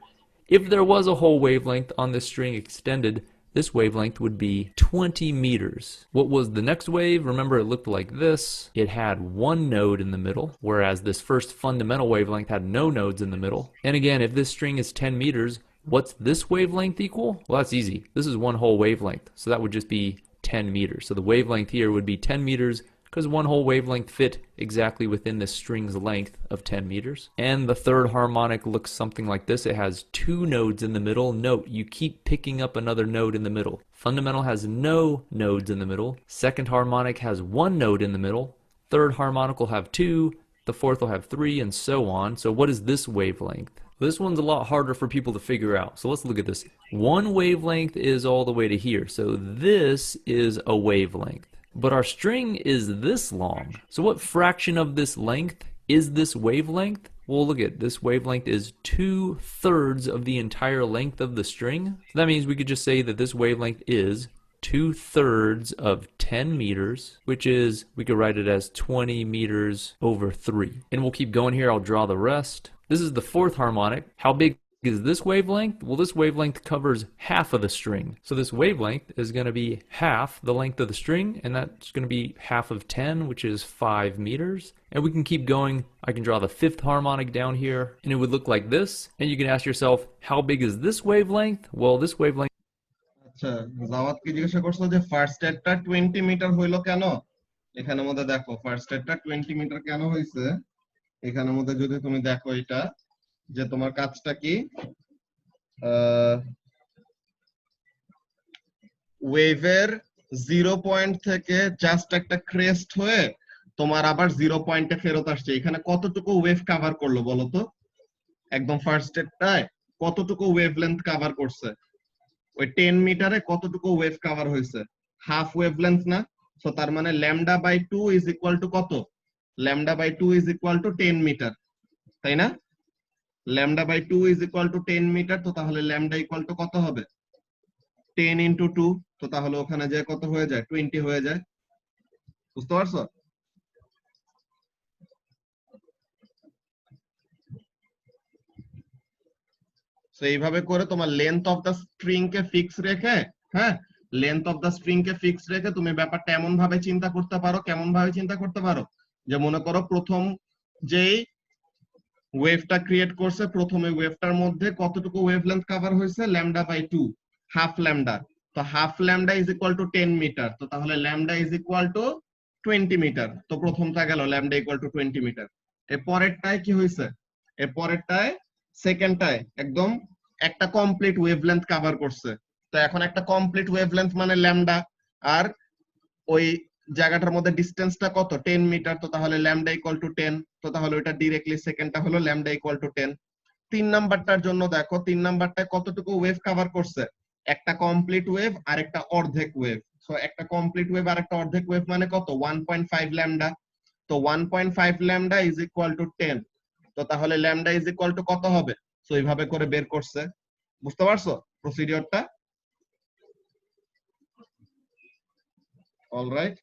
if there was a whole wavelength on this string extended, this wavelength would be 20 meters. What was the next wave? Remember, it looked like this. It had one node in the middle, whereas this first fundamental wavelength had no nodes in the middle. And again, if this string is 10 meters, what's this wavelength equal? Well, that's easy. This is one whole wavelength, so that would just be 10 meters. So the wavelength here would be 10 meters because one whole wavelength fit exactly within this string's length of 10 meters. And the third harmonic looks something like this. It has two nodes in the middle. Note, you keep picking up another node in the middle. Fundamental has no nodes in the middle. Second harmonic has one node in the middle. Third harmonic will have two. The fourth will have three, and so on. So what is this wavelength? This one's a lot harder for people to figure out. So let's look at this. One wavelength is all the way to here. So this is a wavelength. But our string is this long. So what fraction of this length is this wavelength? Well, look at this wavelength is 2/3 of the entire length of the string. So that means we could just say that this wavelength is 2/3 of 10 meters, which is, we could write it as 20 meters over 3. And we'll keep going here. I'll draw the rest. This is the fourth harmonic. How big is this wavelength? Well, this wavelength covers half of the string. So this wavelength is going to be half the length of the string, and that's going to be half of 10, which is 5 meters. And we can keep going. I can draw the fifth harmonic down here, and it would look like this. And you can ask yourself, how big is this wavelength? Well, this wavelength. আচ্ছা, জাওয়াত কি জিজ্ঞাসা করছো যে first এডটা 20 metre হইলো কেন? এখানের মধ্যে দেখো ফার্স্ট এডটা 20 মিটার কেন হইছে? এখানের মধ্যে যদি তুমি দেখো এটা যে তোমার কাজটা কি, ওয়েভের 0 পয়েন্ট থেকে জাস্ট একটা ক্রেস্ট হয়ে তোমার আবার 0 পয়েন্টে ফেরত আসছে। এখানে কতটুকু ওয়েভ কভার করলো বলো তো? একদম ফার্স্ট এডটায় কতটুকু ওয়েভলেন্থ কভার করছে? ওই 10 মিটারে কতটুকু ওয়েভ কভার হয়েছে? হাফ ওয়েভলেন্থ না? সো তার মানে lambda by 2 is equal to কত? Lambda by 2 is equal to 10 metre, তাই না? Lambda by 2 is equal to 10 metre, তো তাহলে ল্যামডা ইকুয়াল টু কত হবে? 10 ইনটু 2, তো তাহলে ওখানে যে কত হয়ে যায়? 20 হয়ে যায়। বুঝতে পারছো? তো এইভাবে করে তোমার লেন্থ অফ দা স্ট্রিং কে ফিক্স রেখে, হ্যাঁ, লেন্থ অফ দা স্ট্রিং কে ফিক্স রেখে তুমি ব্যাপারটা এমন ভাবে চিন্তা করতে পারো, কেমন ভাবে চিন্তা করতে পারো যে মনে করো প্রথম যেই ওয়েভটা ক্রিয়েট করছে, প্রথমে ওয়েভটার মধ্যে কতটুকু ওয়েভলেন্থ কভার হয়েছে? Lambda by 2, half lambda. তো half lambda is equal to 10 metre, তো তাহলে lambda is equal to 20 metre. তো প্রথমটা গেল ল্যামডা ইকুয়াল টু 20 মিটার। এর পরেরটায় কি হয়েছে? এর পরেরটায় সেকেন্ডটায় একদম একটা কমপ্লিট ওয়েভলেন্থ কভার করছে। তো এখন একটা কমপ্লিট ওয়েভলেন্থ মানে ল্যামডা, আর ওই জায়গাটার মধ্যে ডিসটেন্সটা কত? 10 মিটার, তো তাহলে ল্যামডা ইকুয়াল টু 10, তো তাহলে ওটা ডাইরেক্টলি সেকেন্ডটা হলো ল্যামডা ইকুয়াল টু 10। 3 নাম্বারটার জন্য দেখো 3 নাম্বারটায় কতটুকু ওয়েভ কভার করছে? একটা কমপ্লিট ওয়েভ আর একটা অর্ধেক ওয়েভ। সো একটা কমপ্লিট ওয়েভ আর একটা অর্ধেক ওয়েভ মানে কত? 1.5 ল্যামডা। তো 1.5 ল্যামডা ইজ ইকুয়াল টু 10, তো তাহলে ল্যামডা ইজ ইকুয়াল টু কত হবে? সো এইভাবে করে বের করছে। বুঝতে পারছো প্রসিডিওরটা? Alright.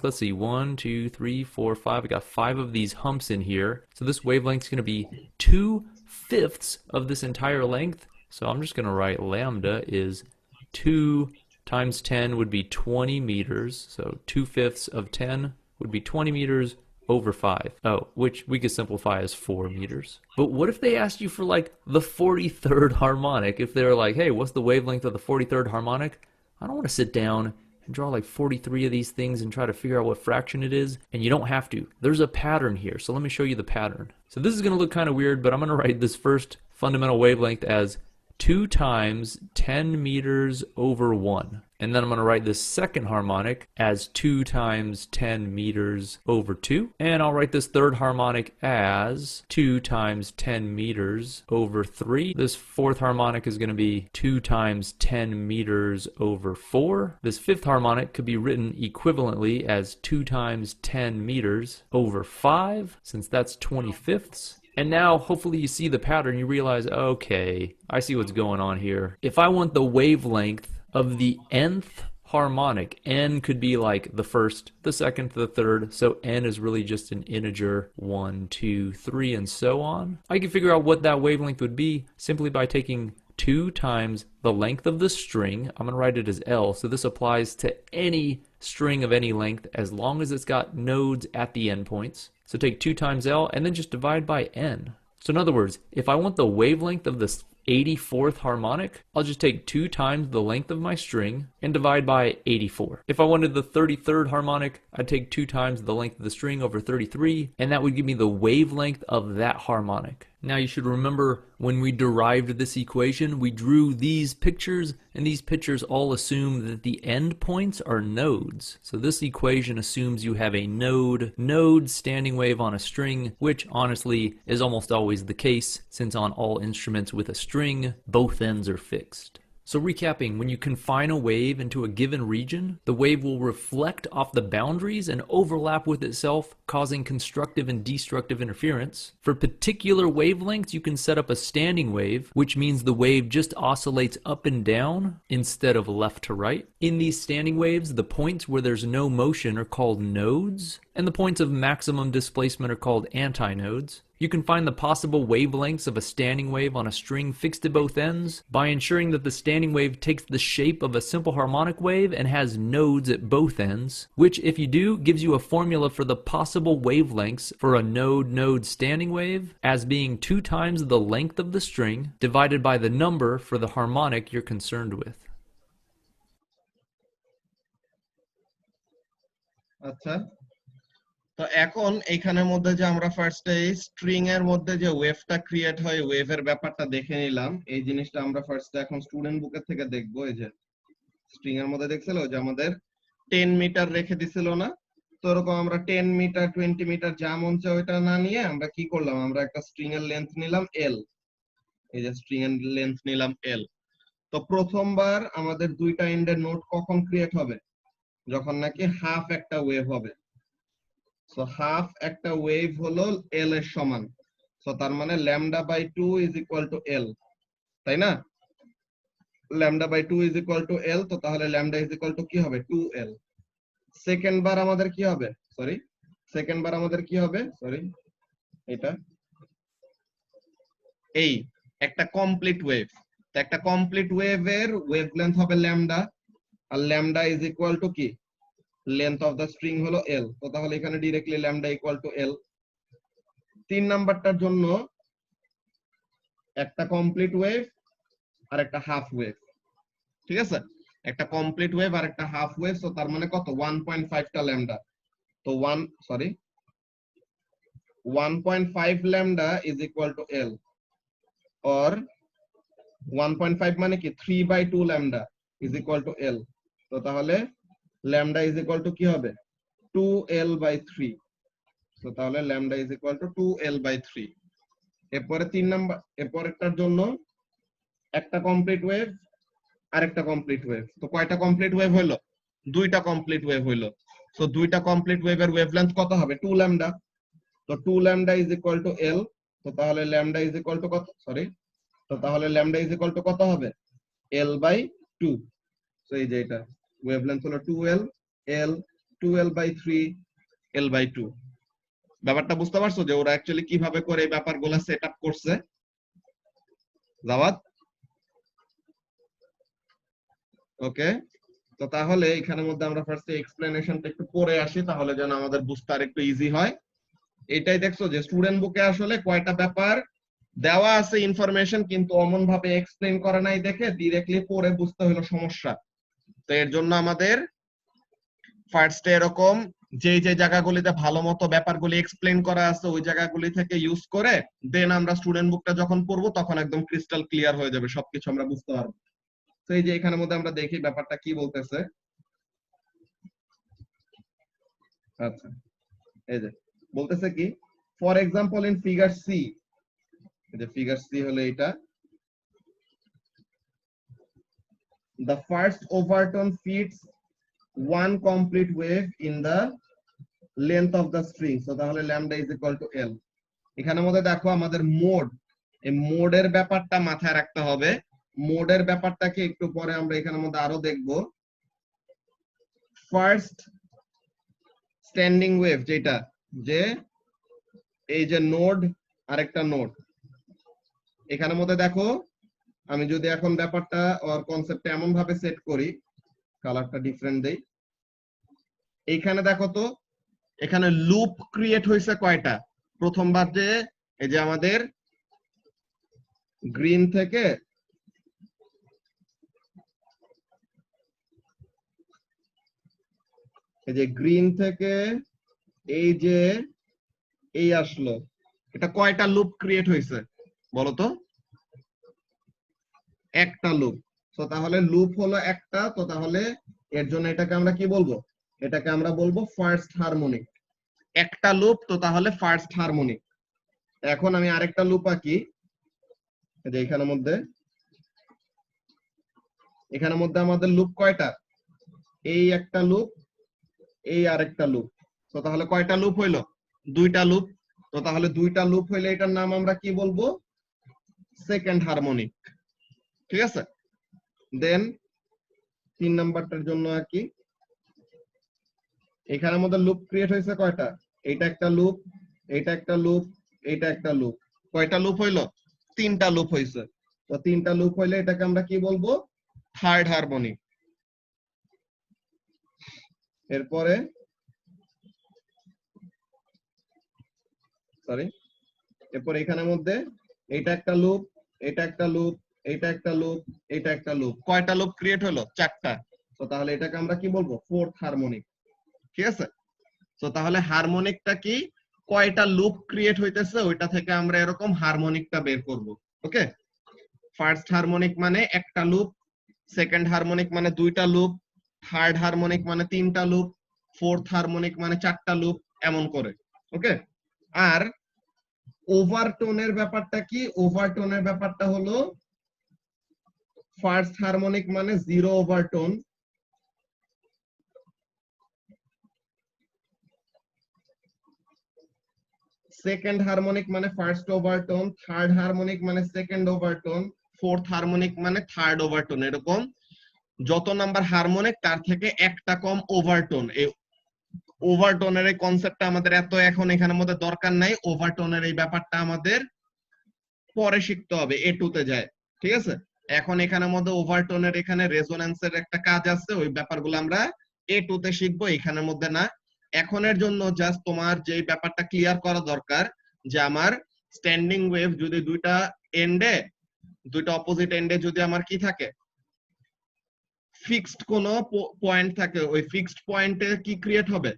Let's see, 1, 2, 3, 4, 5. We got 5 of these humps in here. So this wavelength is going to be 2/5 of this entire length. So I'm just going to write lambda is 2 times 10 would be 20 meters. So 2/5 of 10 would be 20 meters over 5. Oh, which we could simplify as 4 meters. But what if they asked you for like the 43rd harmonic? If they're like, hey, what's the wavelength of the 43rd harmonic? I don't want to sit down and draw like 43 of these things and try to figure out what fraction it is, and you don't have to. There's a pattern here, so let me show you the pattern. So this is going to look kind of weird, but I'm going to write this first fundamental wavelength as 2 times 10 meters over 1. And then I'm going to write this second harmonic as 2 times 10 meters over 2. And I'll write this third harmonic as 2 times 10 meters over 3. This fourth harmonic is going to be 2 times 10 meters over 4. This fifth harmonic could be written equivalently as 2 times 10 meters over 5, since that's 25ths. And now, hopefully you see the pattern, you realize, okay, I see what's going on here. If I want the wavelength of the nth harmonic, n could be like the first, the second, the third, so n is really just an integer, 1, 2, 3, and so on. I can figure out what that wavelength would be simply by taking 2 times the length of the string. I'm going to write it as L, so this applies to any string of any length as long as it's got nodes at the endpoints. So take 2 times L and then just divide by n. So in other words, if I want the wavelength of this 84th harmonic, I'll just take 2 times the length of my string and divide by 84. If I wanted the 33rd harmonic, I'd take 2 times the length of the string over 33, and that would give me the wavelength of that harmonic. Now you should remember when we derived this equation, we drew these pictures, and these pictures all assume that the endpoints are nodes. So this equation assumes you have a node standing wave on a string, which honestly is almost always the case, since on all instruments with a string, both ends are fixed. So recapping, when you confine a wave into a given region, the wave will reflect off the boundaries and overlap with itself, causing constructive and destructive interference. For particular wavelengths, you can set up a standing wave, which means the wave just oscillates up and down instead of left to right. In these standing waves, the points where there's no motion are called nodes, and the points of maximum displacement are called antinodes. You can find the possible wavelengths of a standing wave on a string fixed at both ends by ensuring that the standing wave takes the shape of a simple harmonic wave and has nodes at both ends, which, if you do, gives you a formula for the possible wavelengths for a node-node standing wave as being 2 times the length of the string divided by the number for the harmonic you're concerned with. আচ্ছা, তো এখন এইখানের মধ্যে যে আমরা ফার্স্টে string এর মধ্যে যে ওয়েভটা ক্রিয়েট হয় ওয়েভের ব্যাপারটা দেখে নিলাম। এই জিনিসটা আমরা ফার্স্টে এখন স্টুডেন্ট বুকের থেকে দেখবো। এই যে স্ট্রিং এর মধ্যে দেখছিল যে আমাদের 10 মিটার রেখে দিছিল না, তো এরকম আমরা 10 মিটার 20 মিটার যা মন চায় ওইটা না নিয়ে আমরা কি করলাম, আমরা একটা স্ট্রিং এর লেন্থ নিলাম এল। এই যে স্ট্রিং এর লেন্থ নিলাম এল। তো প্রথমবার আমাদের দুইটা এন্ডের নোড কখন ক্রিয়েট হবে, যখন নাকি হাফ একটা ওয়েভ হবে। সো হাফ একটা ওয়েভ হলো এল এর সমান। সো তার মানে lambda by 2 is equal to L, তাই না? Lambda by 2 is equal to L, তো তাহলে ল্যামডা ইজ ইকুয়াল টু কি হবে, 2l। সেকেন্ড বার আমাদের কি হবে, সরি এটা এই একটা কমপ্লিট ওয়েভ। তো একটা কমপ্লিট ওয়েভের ওয়েভলেন্থ হবে ল্যামডা, আর ল্যামডা ইজ ইকুয়াল টু কি, লেন্থ অফ দা স্ট্রিং হলো এল। তো তাহলে এখানে directly lambda equal to L. 3 নাম্বারটার জন্য একটা কমপ্লিট ওয়েভ আর একটা হাফ ওয়েভ, ঠিক আছে? একটা কমপ্লিট ওয়েভ আর একটা হাফ ওয়েভ, তো তার মানে কত, 1.5 টা ল্যামডা। তো 1.5 lambda is equal to L, or 1.5 মানে কি 3/2 lambda is equal to L. তো তাহলে ল্যামডা ইজ ইকুয়াল টু কি হবে, 2l/3। তো তাহলে lambda is equal two 2l/3। এরপরে 3 নাম্বার, এরপরেরটার জন্য একটা কমপ্লিট ওয়েভ আর একটা কমপ্লিট ওয়েভ। তো কয়টা কমপ্লিট ওয়েভ হলো, 2টা কমপ্লিট ওয়েভ হলো। সো 2টা কমপ্লিট ওয়েভের ওয়েভলেন্থ কত হবে, 2 ল্যামডা। তো 2 lambda is equal to L. তো তাহলে ল্যামডা ইজ ইকুয়াল টু কত, তো তাহলে ল্যামডা ইজ ইকুয়াল টু কত হবে, l/2। সো এই যে এটা ওয়েভলেন্থ হলো 2l, l 2l/3 l/2। ব্যাপারটা বুঝতে পারছো যে ওরা অ্যাকচুয়ালি কিভাবে করে এই ব্যাপারগুলো সেট আপ করছে? জাওয়াদ, ওকে। তো তাহলে এখানের মধ্যে আমরা ফার্স্টে এক্সপ্লেনেশনটা একটু পড়ে আসি, তাহলে যেন আমাদের বুঝতে আর একটু ইজি হয়। এটাই দেখছো যে স্টুডেন্ট বুকে আসলে কয়টা ব্যাপার দেওয়া আছে ইনফরমেশন, কিন্তু অমন ভাবে এক্সপ্লেন করা নাই দেখে ডাইরেক্টলি পড়ে বুঝতে হলো সমস্যা। তো এর জন্য আমাদের ফার্স্টে এরকম যে যে জায়গাগুলিতে ভালো মতো ব্যাপারগুলি এক্সপ্লেন করা আছে ওই জায়গাগুলি থেকে ইউজ করে দেন আমরা স্টুডেন্ট বুকটা যখন পড়বো তখন একদম ক্রিস্টাল ক্লিয়ার হয়ে যাবে, সবকিছু আমরা বুঝতে পারবো। তো এই যে এখানের মধ্যে আমরা দেখি ব্যাপারটা কি বলতেছে। আচ্ছা, এই যে বলতেছে কি, for example in figure C, এই যে ফিগার সি হলো এটা, the first overtone fits one complete wave in the length of the string, so তাহলে lambda is equal to l। এখানের মধ্যে দেখো আমাদের মোড, এই মোডের ব্যাপারটা মাথায় রাখতে হবে। মোডের ব্যাপারটাকে একটু পরে আমরা এখানের মধ্যে আরো দেখব। ফার্স্ট স্ট্যান্ডিং ওয়েভ যেটা, যে এই যে নোড আর একটা নোড, এখানের মধ্যে দেখো আমি যদি এখন ব্যাপারটা ওর কনসেপ্টটা এমন ভাবে সেট করি, কালারটা ডিফারেন্ট দেই, এইখানে দেখো তো এখানে লুপ ক্রিয়েট হয়েছে কয়টা। প্রথমবার যে এই যে আমাদের গ্রিন থেকে এই যে গ্রিন থেকে এই যে এই আসলো, এটা কয়টা লুপ ক্রিয়েট হয়েছে বলো তো? একটা লুপ। তো তাহলে লুপ হলো একটা, তো তাহলে এর জন্য এটাকে আমরা কি বলবো, এটাকে আমরা বলবো ফার্স্ট হারমোনিক। একটা লুপ, তো তাহলে ফার্স্ট হারমোনিক। এখন আমি আরেকটা লুপ আঁকি, এই যে এখানের মধ্যে এখানের মধ্যে আমাদের লুপ কয়টা? এই একটা লুপ, এই আরেকটা লুপ। তো তাহলে কয়টা লুপ হইলো? দুইটা লুপ। তো তাহলে দুইটা লুপ হইলে এটার নাম আমরা কি বলবো? Second harmonic. ঠিক আছে? দেন 3 নাম্বারটার জন্য আর কি, এখানের মধ্যে লুপ ক্রিয়েট হয়েছে কয়টা? এইটা একটা লুপ, এইটা একটা লুপ, এইটা একটা লুপ। কয়টা লুপ হইলো? 3টা লুপ হইছে। তো 3টা লুপ হইলে এটাকে আমরা কি বলবো? Third harmonic. এরপরে এরপর এখানের মধ্যে এইটা একটা লুপ, এটা একটা লুপ, এটা একটা লুপ, এটা একটা লুপ। কয়টা লুপ ক্রিয়েট হলো? 4টা। তো তাহলে এটাকে আমরা কি বলবো? Fourth harmonic. ঠিক আছে? তো তাহলে হারমোনিকটা কি? কয়টা লুপ ক্রিয়েট হইতেছে ওইটা থেকে আমরা এরকম হারমোনিকটা বের করব। ওকে? ফার্স্ট হারমোনিক মানে একটা লুপ, সেকেন্ড হারমোনিক মানে দুইটা লুপ, থার্ড হারমোনিক মানে 3টা লুপ, ফোর্থ হারমোনিক মানে 4টা লুপ, এমন করে। ওকে? আর ওভারটোনের ব্যাপারটা কি? ওভারটোনের ব্যাপারটা হলো ফার্স্ট হারমোনিক মানে 0 ওভারটোন, সেকেন্ড হারমোনিক মানে ফার্স্ট ওভারটোন, থার্ড হারমোনিক মানে সেকেন্ড ওভারটোন, ফোর্থ হারমোনিক মানে থার্ড ওভারটোন। এরকম যত নাম্বার হারমোনিক তার থেকে একটা কম ওভারটোন। এই ওভারটোনের এই কনসেপ্টটা আমাদের এত এখন এখানের মধ্যে দরকার নাই। ওভারটোনের এই ব্যাপারটা আমাদের পরে শিখতে হবে, A2 তে যায়। ঠিক আছে? এখন এখানের মধ্যে ওভারটোনের এখানে রেজোন্যান্সের একটা কাজ আছে, ওই ব্যাপারগুলো আমরা A2 তে শিখবো, এখানের মধ্যে না। এখনের জন্য জাস্ট তোমার যে ব্যাপারটা ক্লিয়ার করা দরকার যে আমার স্ট্যান্ডিং ওয়েভ যদি দুইটা এন্ডে, দুইটা অপোজিট এন্ডে যদি আমার কি থাকে? ফিক্সড কোন পয়েন্ট থাকে, ওই ফিক্সড পয়েন্টে কি ক্রিয়েট হবে?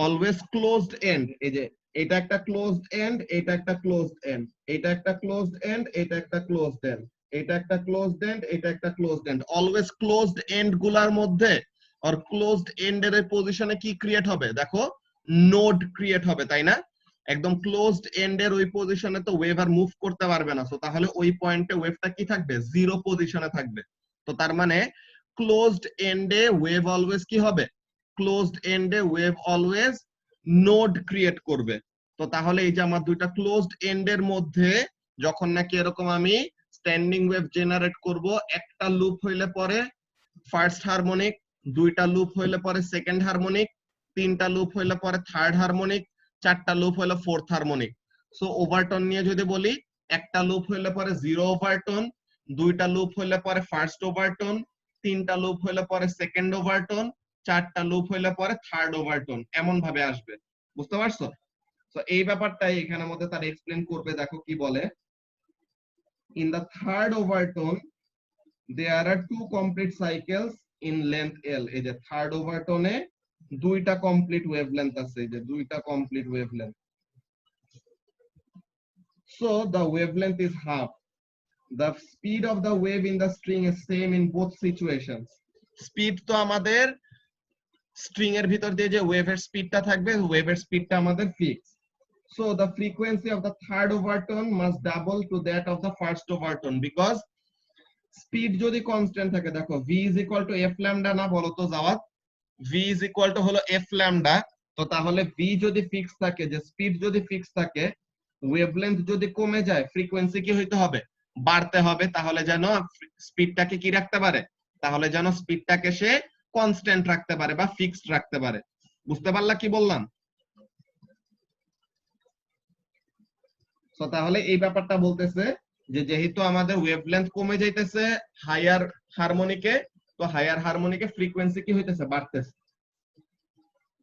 Always closed end. এই যে এটা একটা ক্লোজড এন্ড, এটা একটা ক্লোজড এন্ড, এটা একটা ক্লোজড এন্ড, এটা একটা ক্লোজড এন্ড, এটা একটা ক্লোজড এন্ড, এটা একটা closed end. Always closed end গুলার মধ্যে আর ক্লোজড এন্ডের এই পজিশনে কি ক্রিয়েট হবে? দেখো, নোড ক্রিয়েট হবে, তাই না? একদম ক্লোজড এন্ডের ওই পজিশনে তো ওয়েভ আর মুভ করতে পারবে না। সো তাহলে ওই পয়েন্টে ওয়েভটা কি থাকবে? 0 পজিশনে থাকবে। তো তার মানে ক্লোজড এন্ডে ওয়েভ অলওয়েজ কি হবে? ক্লোজড এন্ডে ওয়েভ অলওয়েজ নোড ক্রিয়েট করবে। তো তাহলে এই যে আমার দুইটা ক্লোজড এন্ডের মধ্যে যখন নাকি এরকম আমি স্ট্যান্ডিং ওয়েভ জেনারেট করব, একটা লুপ হইলে পরে ফার্স্ট হারমোনিক, দুইটা লুপ হইলে পরে সেকেন্ড হারমোনিক, 3টা লুপ হইলে পরে থার্ড হারমোনিক, 4টা লুপ হইলে ফোর্থ হারমোনিক। সো ওভারটোন নিয়ে যদি বলি, একটা লুপ হইলে পরে 0 ওভারটোন, দুইটা লুপ হইলে পরে ফার্স্ট ওভারটোন, 3টা লুপ হইলে পরে সেকেন্ড ওভারটোন, 4টা লুপ হইলে পরে থার্ড ওভারটোন, এমন ভাবে আসবে। বুঝতে পারছো? তো এই ব্যাপারটাই এখানের মধ্যে তার এক্সপ্লেন করবে। দেখো কি বলে, in the third overtone there are two complete cycles in length L. এই যে থার্ড ওভারটোনে দুইটা কমপ্লিট ওয়েভলেন্থ আছে, এই যে দুইটা complete wavelength. So the wavelength is half. The speed of the wave in the string is same in both situations. Speed তো আমাদের string এর ভিতর দিয়ে যে ওয়েভের স্পিডটা থাকবে, ওয়েভের স্পিডটা আমাদের fix. So the frequency of the third overtone must double to that of the first overtone because speed যদি কনস্ট্যান্ট থাকে, দেখো v is equal to f lambda না, বলো তো Javad? v is equal to হলো f lambda। তো তাহলে v যদি ফিক্স থাকে, যে স্পিড যদি ফিক্স থাকে, ওয়েভলেন্থ যদি কমে যায়, ফ্রিকোয়েন্সি কি হইতে হবে? বাড়তে হবে। তাহলে যেন স্পিডটাকে কি রাখতে পারে? তাহলে যেন স্পিডটাকে সে কনস্ট্যান্ট রাখতে পারে বা ফিক্সড রাখতে পারে। বুঝতে পারলা কি বললাম? তো তাহলে এই ব্যাপারটা বলতেছে যে যেহেতু আমাদের ওয়েভলেন্থ কমে যাইতেছে হায়ার হারমোনিকে, তো হায়ার হারমোনিকে ফ্রিকোয়েন্সি কি হইতেছে? বাড়তেছে।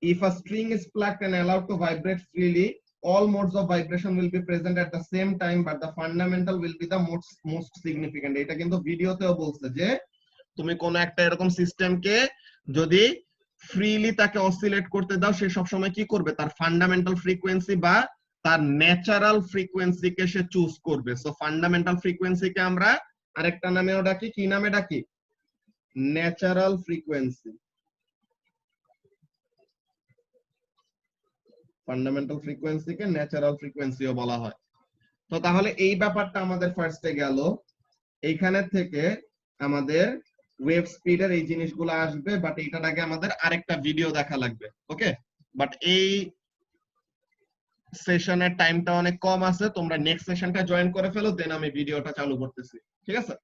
If a string is plucked and allowed to vibrate freely, all modes of vibration will be present at the same time, but the fundamental will be the most significant. এটা কিন্তু ভিডিওতেও বলছে যে তুমি কোন একটা এরকম সিস্টেমকে যদি ফ্রিলি তাকে অসিলেট করতে দাও, সে সবসময় কি করবে? তার ফান্ডামেন্টাল ফ্রিকোয়েন্সি বা তার ন্যাচারাল ফ্রিকোয়েন্সিকে সে চুজ করবে। সো ফান্ডামেন্টাল ফ্রিকোয়েন্সিকে আমরা আরেকটা নামেও ডাকি, কি নামে ডাকি? Natural frequency. ফান্ডামেন্টাল ফ্রিকোয়েন্সিকে ন্যাচারাল ফ্রিকোয়েন্সিও বলা হয়। তো তাহলে এই ব্যাপারটা আমাদের ফার্স্টে গেল। এইখানে থেকে আমাদের ওয়েভ স্পিডের এই জিনিসগুলো আসবে, বাট এটার আগে আমাদের আরেকটা ভিডিও দেখা লাগবে। ওকে, বাট এই সেশনের টাইমটা অনেক কম আছে, তোমরা নেক্সট সেশনটা জয়েন করে ফেলো, দেন আমি ভিডিওটা চালু করতেছি, ঠিক আছে?